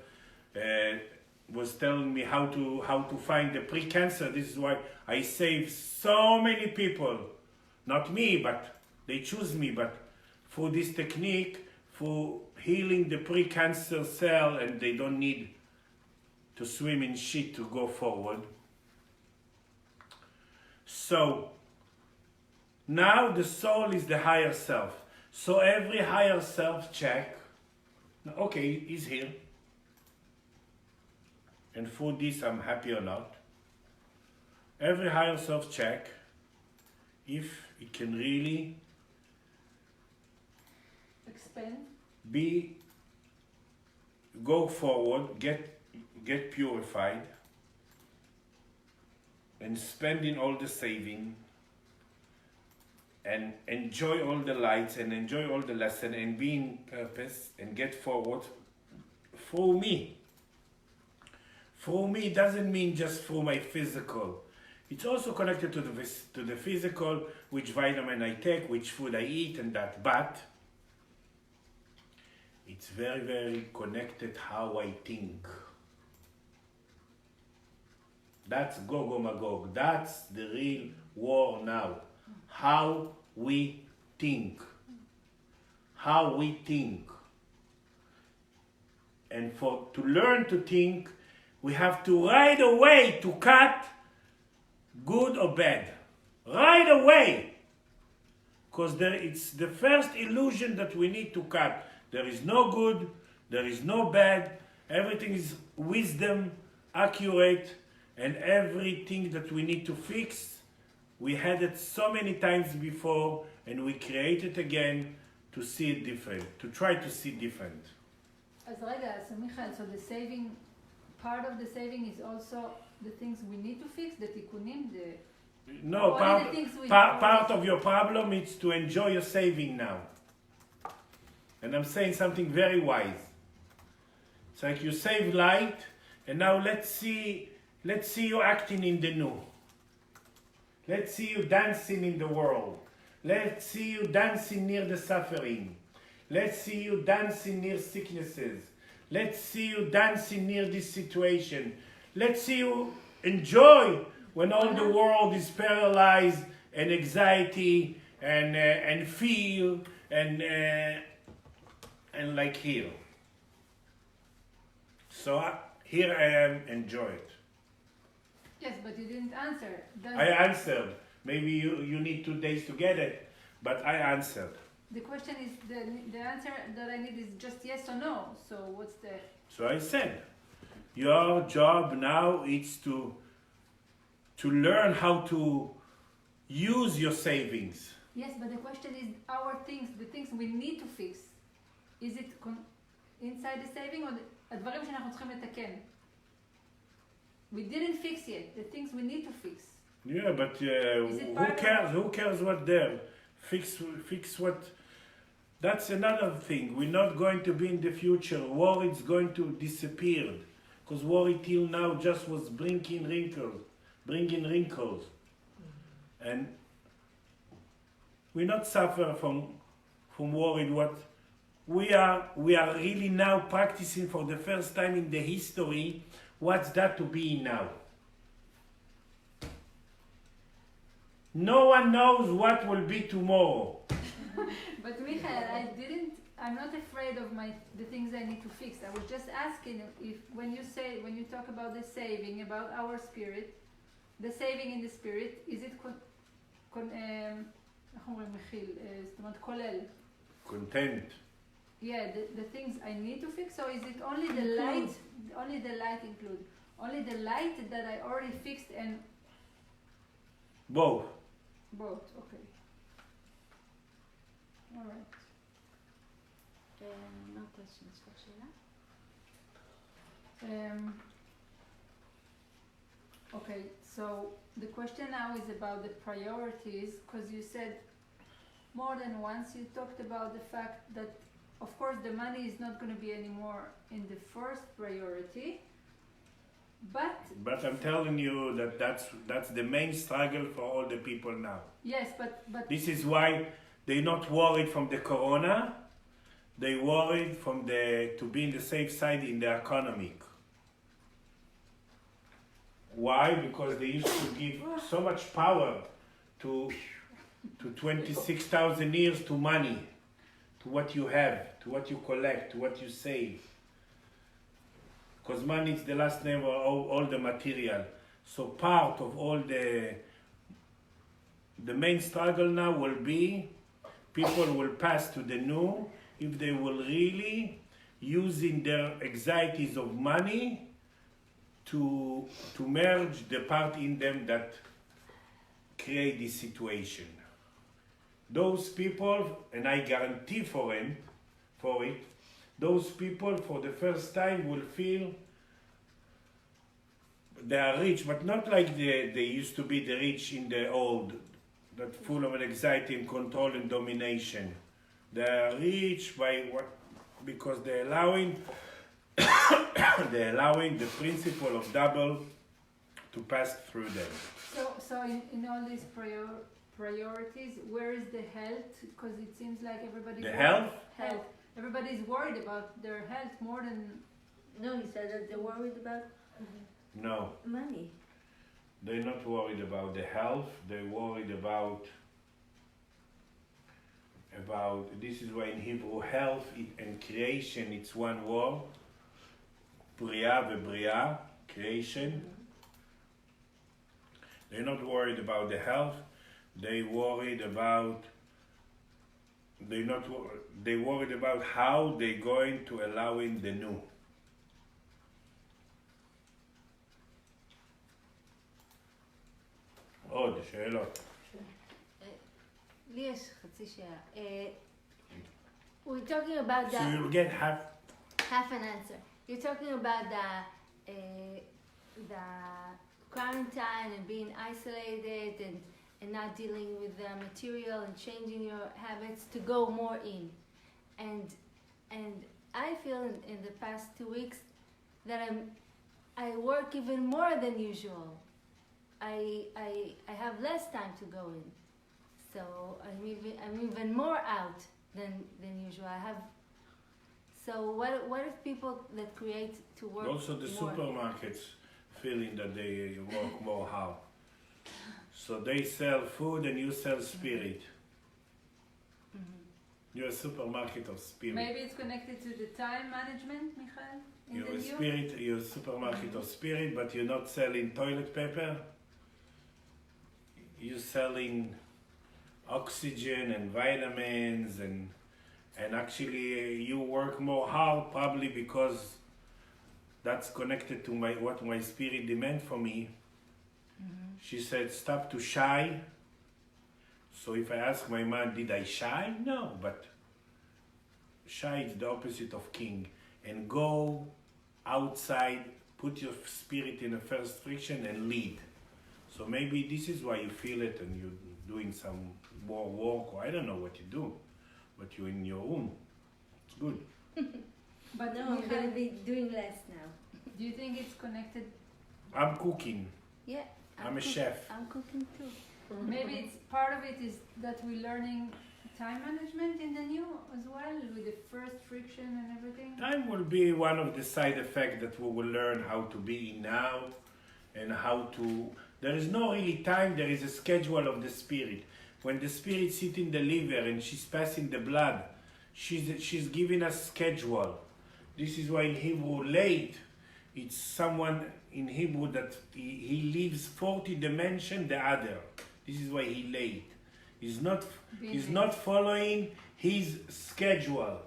was telling me how to find the pre-cancer. This is why I save so many people. Not me, but they choose me, but for this technique, for healing the pre-cancer cell, and they don't need to swim in shit to go forward. So, now the soul is the higher self. So every higher self check, okay, he's here. And for this I'm happy or not. Every higher self check if it can really Expand. be go forward, get purified, and spending all the saving, and enjoy all the lights, and enjoy all the lesson, and be in purpose, and get forward. For me doesn't mean just for my physical. It's also connected to the physical, which vitamin I take, which food I eat, and that. But it's very, very connected how I think. That's Gog or Magog. That's the real war now. How we think. How we think. And to learn to think, we have to right away to cut good or bad. Right away. Because it's the first illusion that we need to cut. There is no good, there is no bad, everything is wisdom, accurate, and everything that we need to fix, we had it so many times before, and we create it again to see it different, to try to see different. אז רגע, so Michael, so the saving, part of the saving is also the things we need to fix, the tikunim, No, part of your problem is to enjoy your saving now. And I'm saying something very wise. It's like you save light, and now let's see you acting in the new. Let's see you dancing in the world. Let's see you dancing near the suffering. Let's see you dancing near sicknesses. Let's see you dancing near this situation. Let's see you enjoy when all the world is paralyzed and anxiety and fear and like here. So here I am, enjoy it. Yes, but you didn't answer. I answered. Maybe you need 2 days to get it, but I answered. The question is, the answer that I need is just yes or no. So what's the... So I said, your job now is to learn how to use your savings. Yes, but the question is our things, the things we need to fix. Is it inside the saving or הדברים שאנחנו צריכים לתקן? We didn't fix yet, the things we need to fix. Yeah, but who cares? Who cares what there? Fix what? That's another thing. We're not going to be in the future. War is going to disappear. Because war till now just was bringing wrinkles. And we not suffer from war in what we are really now practicing for the first time in the history what's that to be now. No one knows what will be tomorrow. But Michael, I'm not afraid of the things I need to fix. I was just asking if when you talk about the saving, about our spirit, the saving in the spirit, is it איך אומרים מכיל? זאת אומרת כולל. Content. Yeah, the things I need to fix, or is it only the light? Only the light include. Only the light that I already fixed and... Both. Both, okay. Alright. No questions for Sheila. Okay, so the question now is about the priorities, because you said more than once, you talked about the fact that of course the money is not going to be anymore in the first priority, but I'm telling you that that's the main struggle for all the people now. yes, but This is why they're not worried from the corona. They worried to be in the safe side in the economic. Why? Because they used to give so much power to 26,000 years to money, to what you have, to what you collect, to what you save. Because money is the last name of all the material. So part of all the main struggle now will be people will pass to the new if they will really using their anxieties of money to merge the part in them that create this situation. Those people, and I guarantee for it, those people for the first time will feel they are rich, but not like they used to be the rich in the old, that full of anxiety and control and domination. They are rich by what? Because they're allowing they're allowing the principle of double to pass through them. So in all these priorities, where is the health? Because it seems like everybody's The worried- health? health. Everybody's worried about their health more than No, he said that they're worried about No, money. they're not worried about the health. They're worried about this is why in Hebrew health and creation it's one word. Bria v'bria, creation. They're not worried about the health. They worried about. They worried about how they're going to allow in the new. עוד שאלות. לי יש חצי שאלה. We're talking about So the you'll get half an answer. You're talking about the quarantine and being isolated and not dealing with the material and changing your habits to go more in. And I feel in the past 2 weeks that I work even more than usual. I have less time to go in. So I'm even more out than usual. So what if people that create to work also the more? supermarkets feeling that they work more hard. So they sell food and you sell spirit. Mhm. You're a supermarket of spirit. maybe it's connected to the time management, Michael. In You're the a new? spirit, you're a supermarket of spirit, but you're not selling toilet paper. You're selling oxygen and vitamins and actually you work more hard probably because that's connected to what my spirit demand for me. Mhm. She said stop to shy. So if I ask my mom, did I shy? No, but shy is the opposite of king. And go outside, put your spirit in the first friction and lead. So maybe this is why you feel it and you're doing some more work, or I don't know what you do, but you're in your room. It's good. But No, I'm going to be doing less now. do you think it's connected? I'm cooking. Yeah. I'm a chef. I'm cooking too. Maybe it's part of it is that we're learning time management in the new as well, with the first friction and everything. Time will be one of the side effects that we will learn how to be in now and how to. There is no really time, there is a schedule of the spirit. When the spirit sits in the liver and she's passing the blood, she's giving us schedule. This is why in Hebrew late, it's someone in Hebrew that he leaves 40 dimension the other. This is why he late. He's not following his schedule.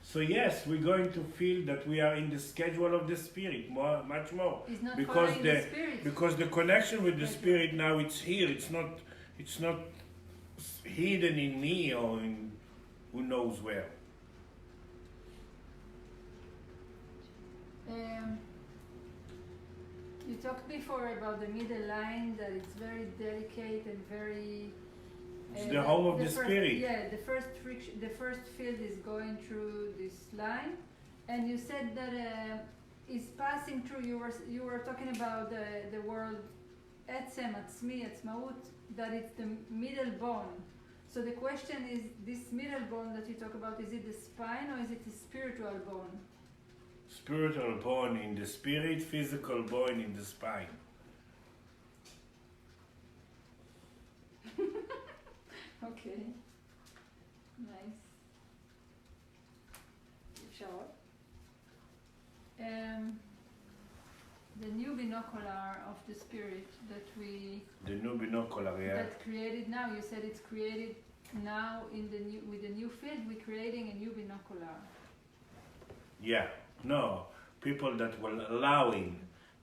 So yes, we're going to feel that we are in the schedule of the spirit much more. It's not Because following the spirit. because the connection with the spirit now it's here. It's not hidden in me or in who knows where. You talked before about the middle line, that it's very delicate and very. It's the home of the first, spirit. Yeah, the first friction, the first field is going through this line, and you said that is passing through. You were talking about the word etzem, atzmi, atzmaut, that it's the middle bone. So the question is, this middle bone that you talk about, is it the spine or is it the spiritual bone? Spiritual bone in the spirit, physical bone in the spine. Okay. Nice. Sure. The new binocular of the spirit that we The new binocular, yeah. that created now. You said it's created now in the new with the new field. We're creating a new binocular. Yeah. No. People that will allowing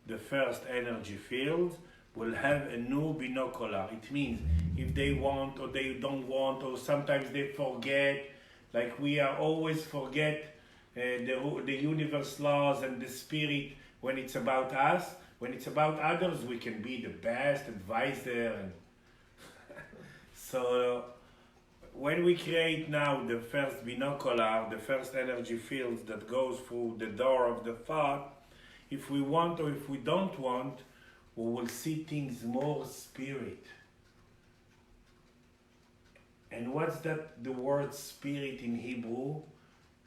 the first energy field will have a new binocular. It means if they want or they don't want or sometimes they forget, like we are always forget the universe laws and the spirit when it's about us. When it's about others, we can be the best advisor. And so when we create now the first binocular, the first energy fields that goes through the door of the thought, if we want or if we don't want, we will see things more spirit. And what's that? The word spirit in Hebrew?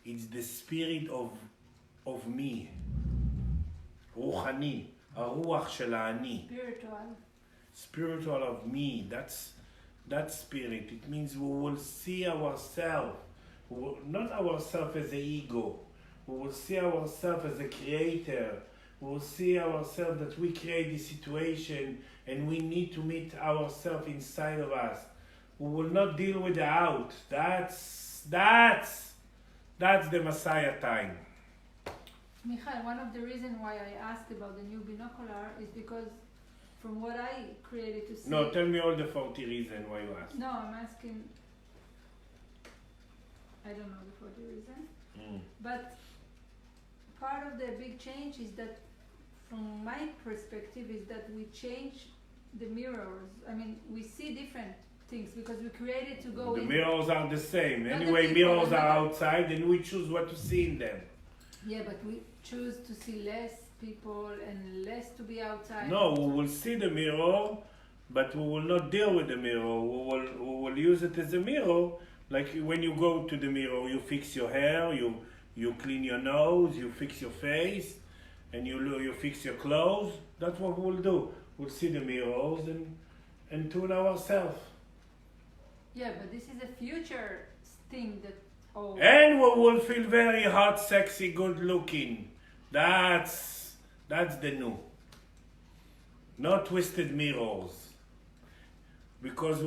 It's the spirit of me. Ruchani. Aruach shel ani. Spiritual of me. That's spirit. It means we will see ourselves. Not ourselves as an ego. We will see ourselves as a creator. We will see ourselves that we create this situation and we need to meet ourselves inside of us. We will not deal with the out. That's the Messiah time. Michael, one of the reasons why I asked about the new binocular is because from what I created to see... No, tell me all the 40 reasons why you asked. No, I'm asking... I don't know the 40 reason. But part of the big change is that from my perspective is that we change the mirrors. I mean, we see different things because we created to go in. The mirrors are the same. Not Anyway, the people, mirrors are outside and we choose what to see in them. Yeah, but we choose to see less people and less to be outside. No, we will see the mirror, but we will not deal with the mirror. We will use it as a mirror. Like when you go to the mirror, you fix your hair, you clean your nose, you fix your face, and you fix your clothes. That's what we'll do. We'll see the mirrors and tune ourselves. Yeah, but this is a future thing that... Oh. And we will feel very hot, sexy, good looking. That's the new. Not twisted mirrors. Because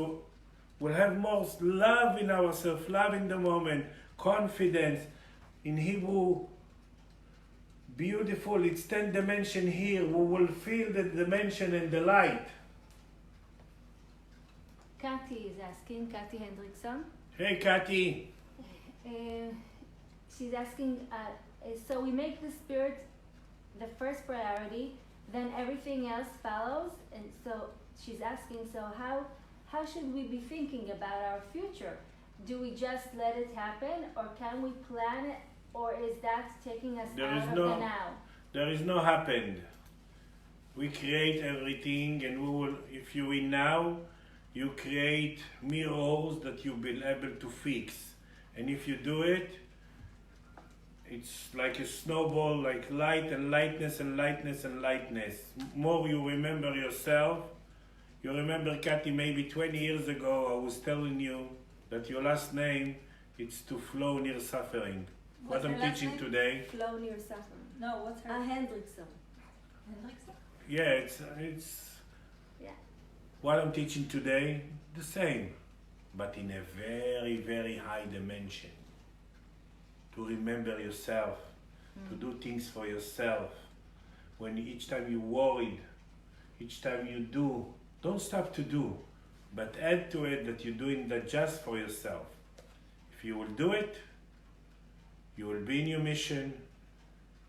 we'll have more love in ourselves, love in the moment, confidence. In Hebrew, beautiful, it's 10 dimension here. We will feel the dimension and the light. Kathy is asking, Kathy Hendrickson. Hey, Kathy. She's asking, so we make the spirit the first priority, then everything else follows, and so she's asking, so how should we be thinking about our future? Do we just let it happen, or can we plan it, or is that taking us out of the now? There is no happened. We create everything, and we will, if you in now, you create mirrors that you'll be able to fix. And if you do it, it's like a snowball, like light and lightness and lightness and lightness. More you remember yourself. You remember, Kathy, maybe 20 years ago, I was telling you that your last name is to flow near suffering. What's what I'm her last teaching name? today. Flow near suffering. No, what's her? Hendrickson. Hendrickson? Yeah, it's Yeah. what I'm teaching today, the same, but in a very, very high dimension. To remember yourself, to do things for yourself. When each time you're worried, each time you do, don't stop to do, but add to it that you're doing that just for yourself. If you will do it, you will be in your mission,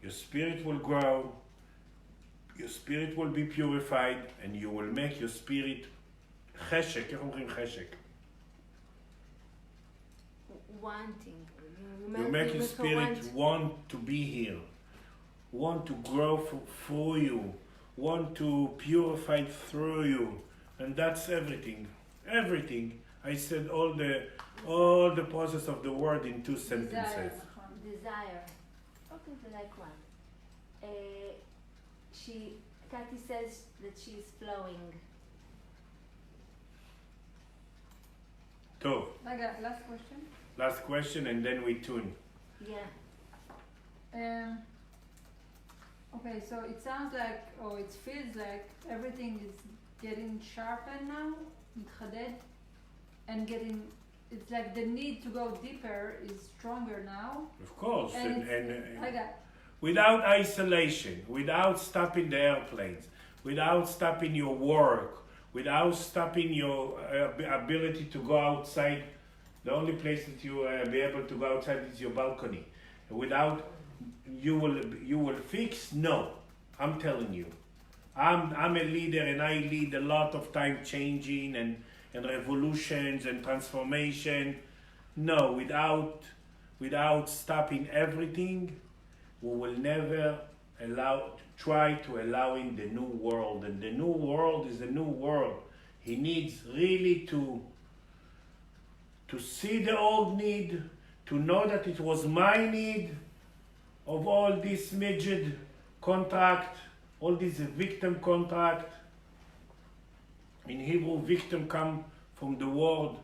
your spirit will grow, your spirit will be purified, and you will make your spirit חשק, איך אומרים חשק? Wanting. You make your spirit want to be here, want to grow through you, want to purify through you, and that's everything. Everything. I said all the process of the word in 2 sentences. Desire. Okay, the like one. Kathy says that she's flowing. טוב, last question. last question and then we tune. Yeah. Okay, so it sounds like, or it feels like everything is getting sharper now, מתחדד, and it's like the need to go deeper is stronger now. Of course, and רגע, without isolation, without stopping the airplanes, without stopping your work, without stopping your ability to go outside. The only place that you be able to go outside is your balcony. without you will fix. No, I'm telling you, I'm a leader and I lead a lot of time changing and revolutions and transformation. No, without stopping everything, we will never try to allow in the new world. And the new world is the new world. He needs really to see the old need, to know that it was my need of all this midget contract, all this victim contract. In Hebrew, victim come from the word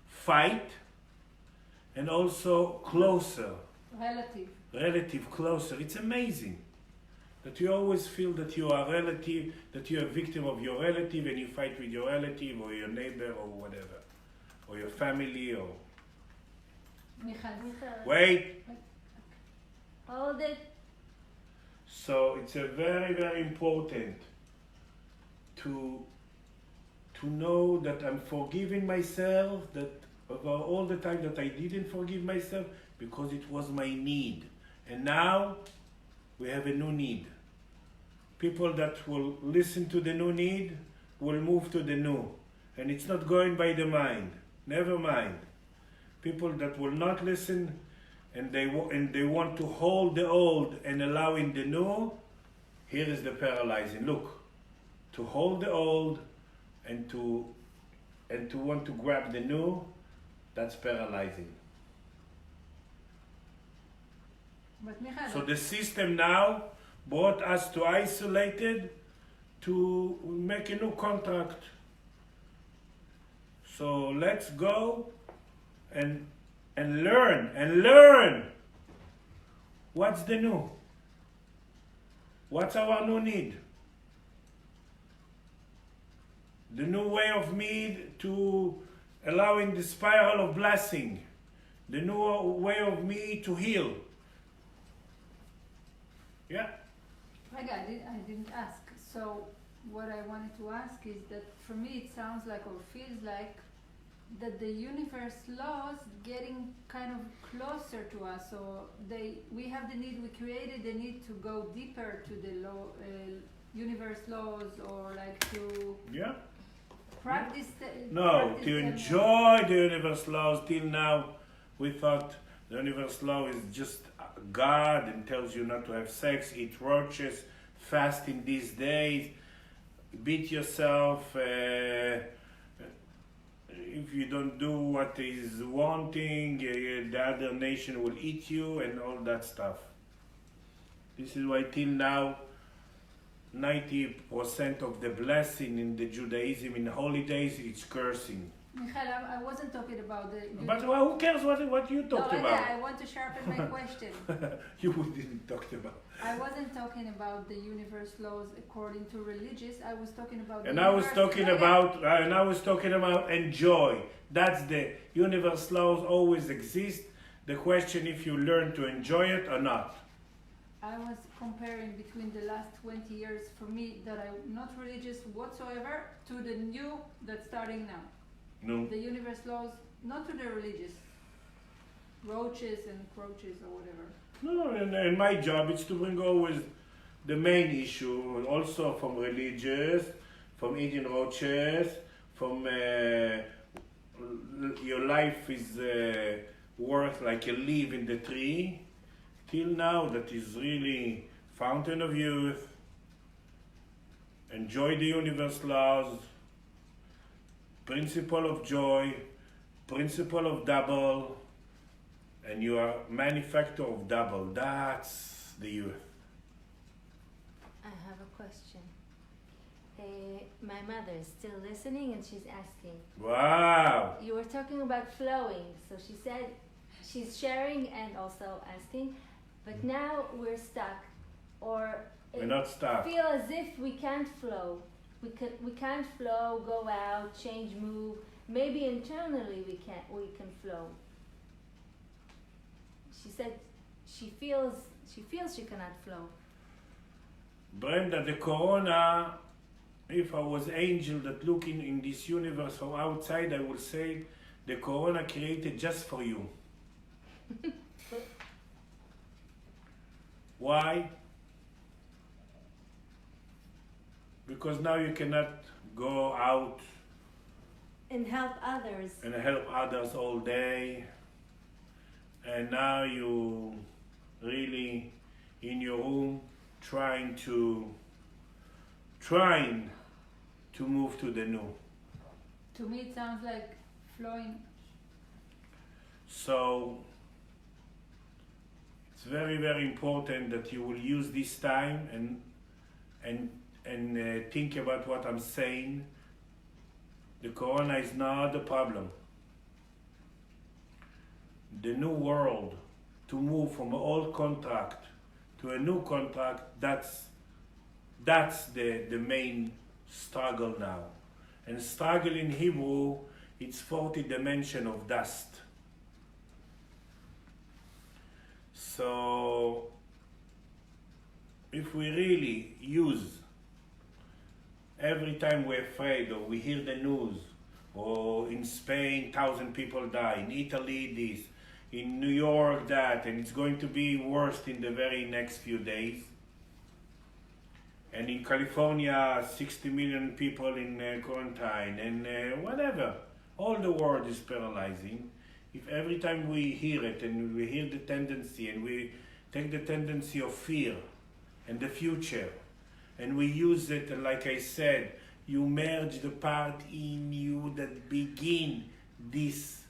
fight, and also closer, relative closer. It's amazing that you always feel that you are relative, that you are a victim of your relative, and you fight with your relative or your neighbor or whatever, or your family or... Michal. Wait. Hold it. So it's a very, very important to know that I'm forgiving myself, that about all the time that I didn't forgive myself because it was my need. And now we have a new need. People that will listen to the new need will move to the new. And it's not going by the mind. Never mind. People that will not listen and they want to hold the old and allow in the new, here is the paralyzing. Look, to hold the old and to want to grab the new, that's paralyzing. But Michal, So the system now brought us to isolated to make a new contract. So let's go and learn. What's the new? What's our new need? The new way of me to allowing the spiral of blessing. The new way of me to heal. Yeah. Rega, I didn't ask. So what I wanted to ask is that for me it sounds like or feels like that the universe laws getting kind of closer to us. So we have the need, we created the need to go deeper to the universe laws, or like to practice to enjoy the universe laws. Till now we thought the universe law is just God and tells you not to have sex, eat roaches, fast in these days, beat yourself, if you don't do what is wanting, the other nation will eat you and all that stuff. This is why till now 90% of the blessing in the Judaism in holidays is cursing. Michal, I wasn't talking about the... But who cares what you talked about? I want to sharpen my question. You didn't talk about. I wasn't talking about the universe laws according to religious. I was talking about. And I was talking about enjoy. That's the universe laws always exist. The question if you learn to enjoy it or not. I was comparing between the last 20 years for me that I'm not religious whatsoever to the new that's starting now. No. The universe laws, not to the religious. Roaches and croaches or whatever. No, and my job is to bring always the main issue, also from religious, from eating roaches, from your life is worth like a leaf in the tree, till now that is really fountain of youth, enjoy the universe laws, principle of joy, principle of double, and you are manufacturer of double. That's the youth. I have a question. My mother is still listening and she's asking. Wow. You were talking about flowing, so she said she's sharing and also asking, but now we're stuck, or We're not stuck. feel as if we can't flow. We can't flow, go out, change, move. Maybe internally we can flow. She said she feels she cannot flow. Brenda, the corona, if I was angel that looking in this universe from outside, I would say the corona created just for you. Why? Because now you cannot go out And help others. and help others all day, and now you really in your room trying to move to the new. To me, it sounds like flowing. So it's very, very important that you will use this time and think about what I'm saying. The corona is not the problem. The new world, to move from an old contract to a new contract, that's the main struggle now. And struggle in Hebrew, it's 40 dimension of dust. So if we really use, every time we're afraid or we hear the news, or in Spain 1,000 people die, in Italy this, in New York that, and it's going to be worse in the very next few days. And in California, 60 million people in quarantine, and whatever. All the world is paralyzing. If every time we hear it and we hear the tendency and we take the tendency of fear and the future and we use it, and like I said, you merge the part in you that begin this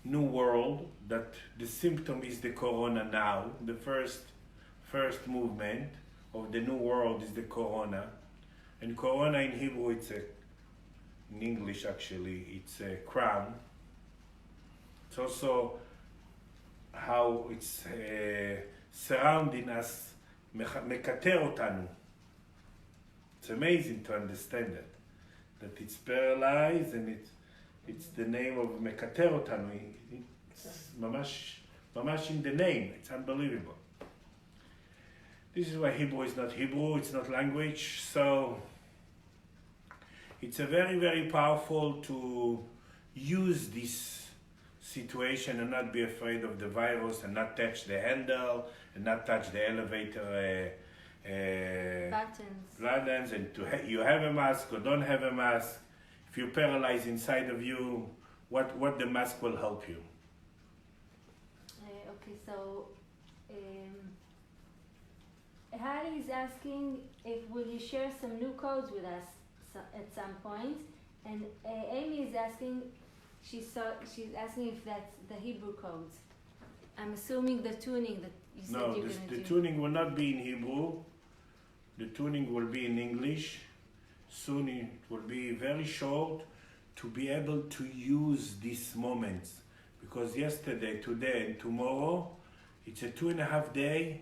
new world, that the symptom is the corona now. The first movement of the new world is the corona. And corona in Hebrew, in English actually, it's a crown. It's also how it's surrounding us, mekater otanu. It's amazing to understand that it's paralyzed, and it's the name of mekater otanu. It's mamash in the name. It's unbelievable. This is why Hebrew is not Hebrew, it's not language, so it's a very, very powerful to use this situation and not be afraid of the virus and not touch the handle and not touch the elevator buttons, and you have a mask or don't have a mask. If you're paralyzed inside of you, what the mask will help you? Okay, so Hattie is asking if will you share some new codes with us at some point, and Amy is asking, she's asking if that's the Hebrew codes. I'm assuming the tuning that you said No, you're going to do. the tuning will not be in Hebrew. The tuning will be in English. Soon it will be very short to be able to use these moments, because yesterday, today, and tomorrow, it's a 2.5 day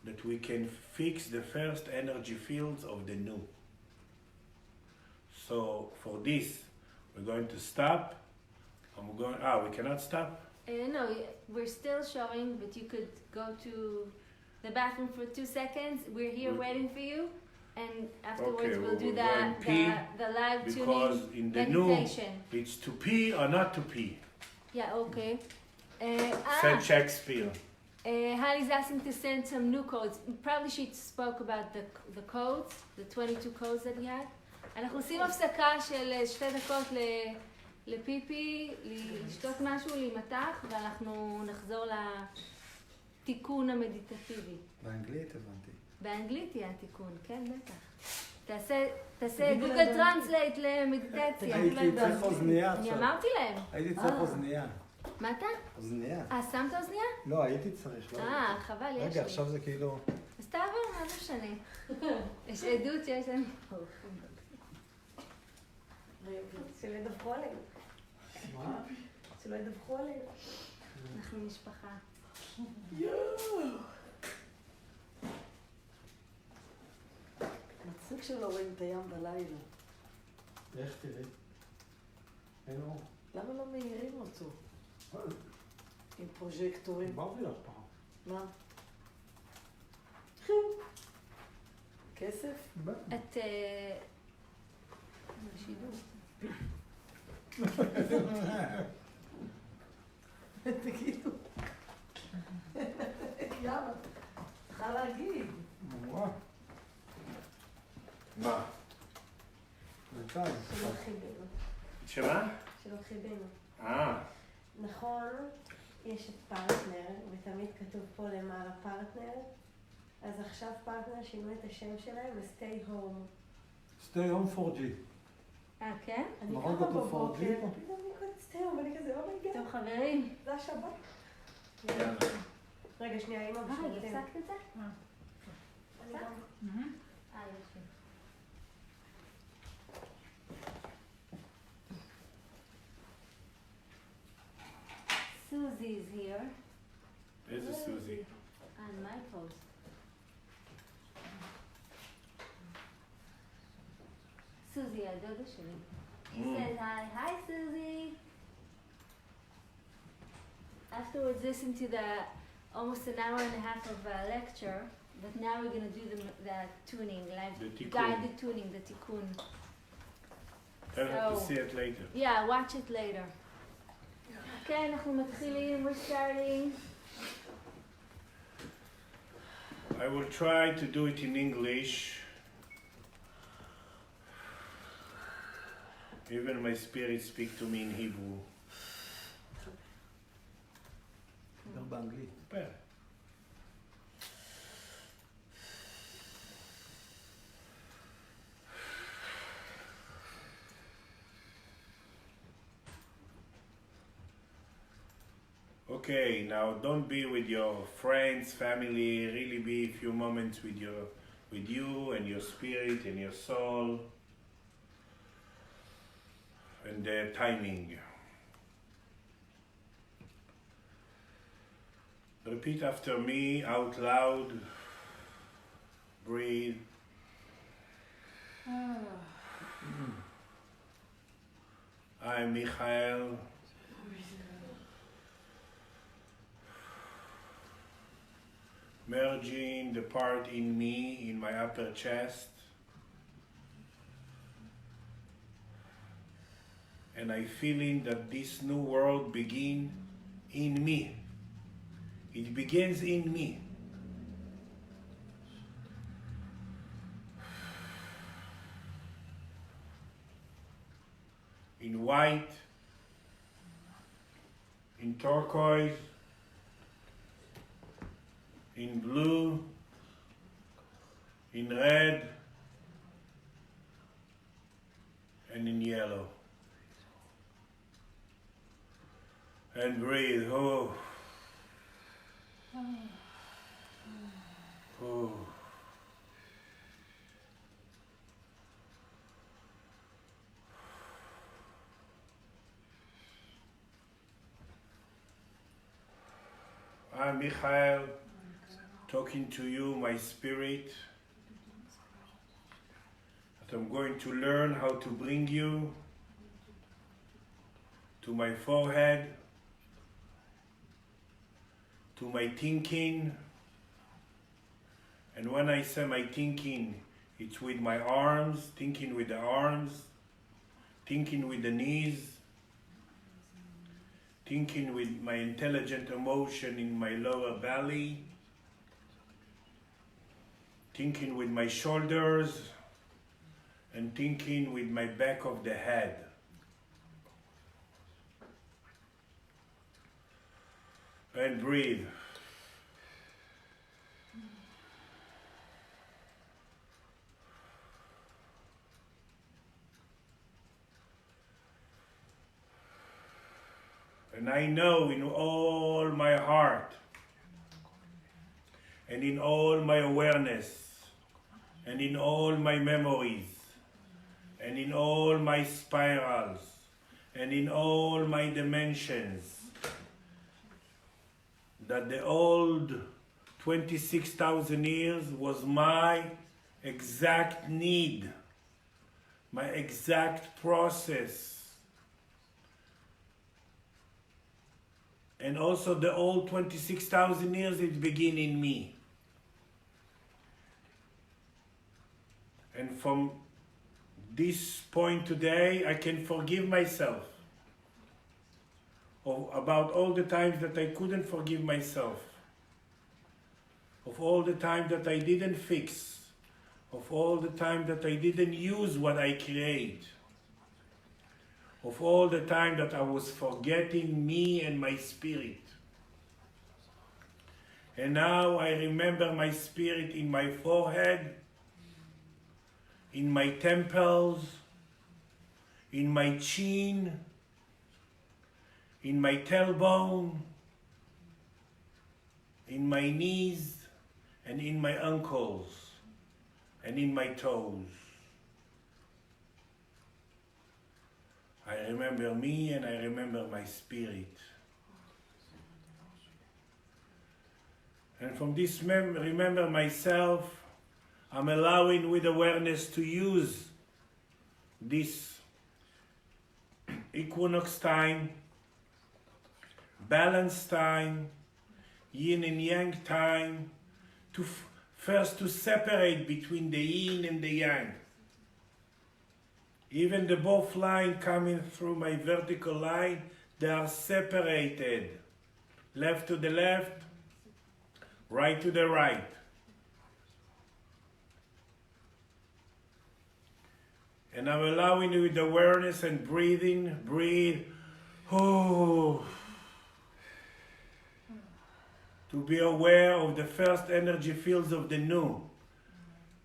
that we can fix the first energy fields of the new. So for this, we're going to stop. We cannot stop? No, we're still showing, but you could go to the bathroom for 2 seconds. We're here waiting for you, and afterwards we'll do the live because tuning in the meditation. new, it's to pee or not to pee. Yeah, okay. Said Shakespeare. Hallie's asking to send some new codes. Probably she spoke about the codes, the 22 codes that we had. אנחנו עושים הפסקה של 2 דקות לפיפי, לשתות משהו, להימתח, ואנחנו נחזור לתיקון המדיטטיבי. באנגלית הבנתי. באנגלית יהיה התיקון, כן, בטח. תעשה גוגל טרנסלייט למדיטציה. הייתי צריך אוזנייה אני עכשיו. אמרתי להם. הייתי צריך אוזנייה. מה אתה? אוזנייה. שמת אוזנייה? לא, הייתי צריך. חבל, יש לי. רגע, עכשיו זה כאילו... אז תעבור, מה זה משנה? יש עדות שיש לנו. שלא ידווחו עלינו. מה? שלא ידווחו עלינו. אנחנו משפחה. מצחיק שלא רואים את הים בלילה. איך תראי? אין אור. למה לא מאירים אותו? עם פרוז'קטורים. אמרתי לך פעם. מה? כסף? את... שידור. תגידו. למה? שמה? שלוקחים בינו. נכון, יש את פרטנר, ותמיד כתוב פה למעלה פרטנר, אז עכשיו פרטנר שינו את השם שלהם ל-Stay Home. stay home 4G. כן? אני נכון, קמה כתוב 4G בבוקר, פה? פתאום אני קוראת Stay Home, ואני כזה, אומייגאד, אתם חברים? זה השבת. יאללה. רגע, שנייה, אמא רגע, בשירותים. הפסקת את זה? אני גם- יופי. Susie is here איזה סוזי? on my post. Susie, הדודה שלי. She says hi. Hi, Susie. Afterwards, listen to the almost an hour and a half of lecture, but now we're going to do the tuning, like The tikkun. guided tuning, the tikkun. Tell her to So- see it later. Yeah, watch it later. Okay, אנחנו מתחילים, we're starting. I will try to do it in English. Even my spirit speak to me in Hebrew. דבר באנגלית. Well, okay, now don't be with your friends, family, really be a few moments with you and your spirit and your soul and the timing. Repeat after me out loud. Breathe. I, Michael, merging the part in me, in my upper chest, and I feeling that this new world begin in me. It begins in me. In white, in turquoise, in blue, in red, and in yellow. And breathe. Oh. Oh. I'm Michael, talking to you, my spirit, that I'm going to learn how to bring you to my forehead, to my thinking, and when I say my thinking, it's with my arms, thinking with the arms, thinking with the knees, thinking with my intelligent emotion in my lower belly, thinking with my shoulders, and thinking with my back of the head. And breathe. And I know in all my heart and in all my awareness and in all my memories and in all my spirals and in all my dimensions that the old 26,000 years was my exact need, my exact process. And also the old 26,000 years, it began in me. And from this point today, I can forgive myself about all the times that I couldn't forgive myself, of all the time that I didn't fix, of all the time that I didn't use what I create, of all the time that I was forgetting me and my spirit. And now I remember my spirit in my forehead, in my temples, in my chin, in my tailbone, in my knees, and in my ankles, and in my toes. I remember me and I remember my spirit. And from this remember myself, I'm allowing with awareness to use this equinox time, balance time, yin and yang time, to first to separate between the yin and the yang. Even the both line coming through my vertical line, they are separated. Left to the left, right to the right. And I'm allowing you with awareness and breathing, breathe, oh, to be aware of the first energy fields of the new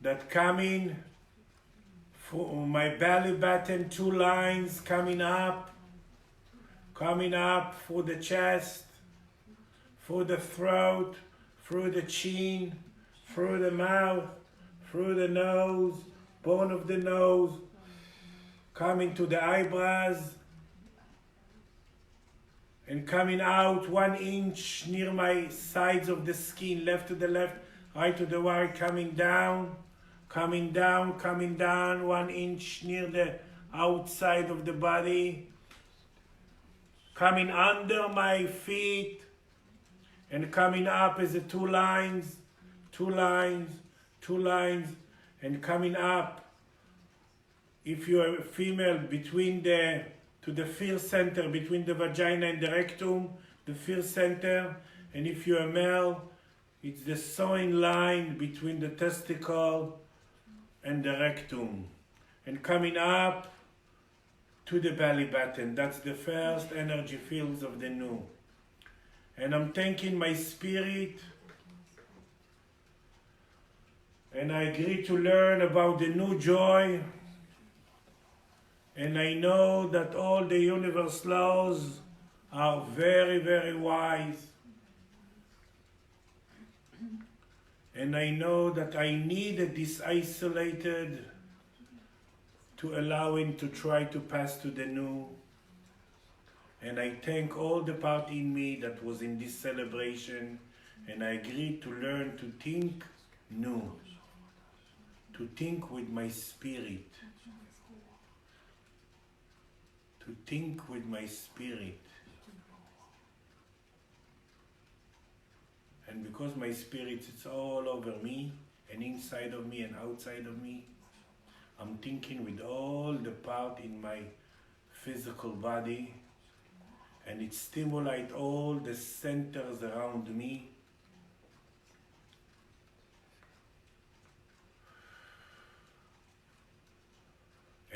that coming from my belly button, 2 lines coming up through the chest, through the throat, through the chin, through the mouth, through the nose, bone of the nose, coming to the eyebrows, and coming out 1 inch near my sides of the skin, left to the left, right to the right, coming down, 1 inch near the outside of the body, coming under my feet, and coming up as a 2 lines, and coming up, if you are a female, to the first center, between the vagina and the rectum, the first center, and if you're a male, it's the sewing line between the testicle and the rectum, and coming up to the belly button. That's the first energy fields of the new. And I'm thanking my spirit, and I agree to learn about the new joy, and I know that all the universe laws are very, very wise. And I know that I needed this isolated to allowing to try to pass to the new. And I thank all the part in me that was in this celebration, and I agreed to learn to think new, to think with my spirit, to think with my spirit. And because my spirit is all over me, and inside of me and outside of me, I'm thinking with all the part in my physical body, and it stimulates all the centers around me.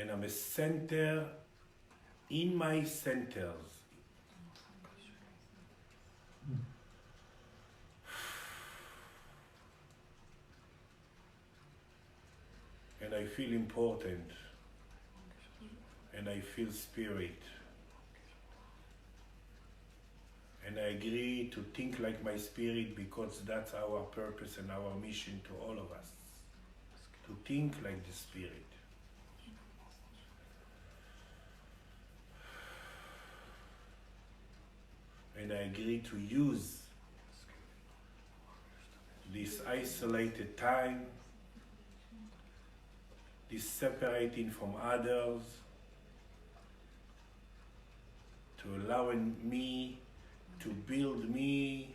And I'm a center in my centers. And I feel important, and I feel spirit, and I agree to think like my spirit, because that's our purpose and our mission to all of us, to think like the spirit. And I agree to use this isolated time, this separating from others, to allowing me to build me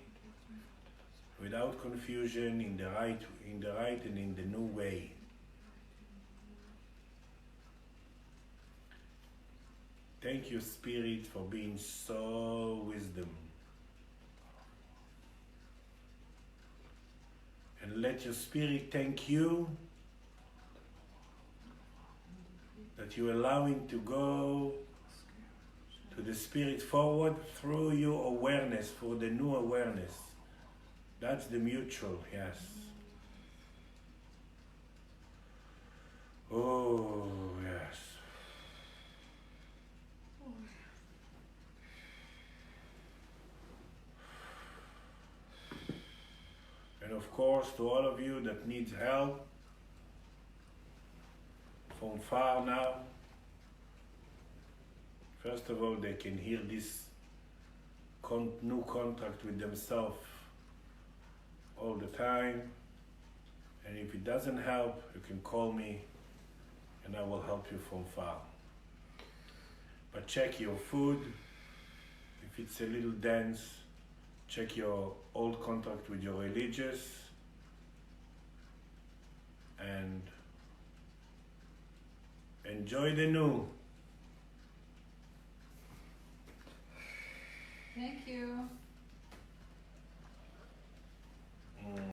without confusion in the right and in the new way. Thank you, Spirit, for being so wisdom. And let your Spirit thank you that you're allowing to go to the spirit forward through your awareness, for the new awareness. That's the mutual, yes. Oh, yes. And of course, to all of you that needs help from far now, first of all, they can hear this new contract with themselves all the time. And if it doesn't help, you can call me and I will help you from far. But check your food. If it's a little dense, check your old contract with your religious, and enjoy the new. Thank you.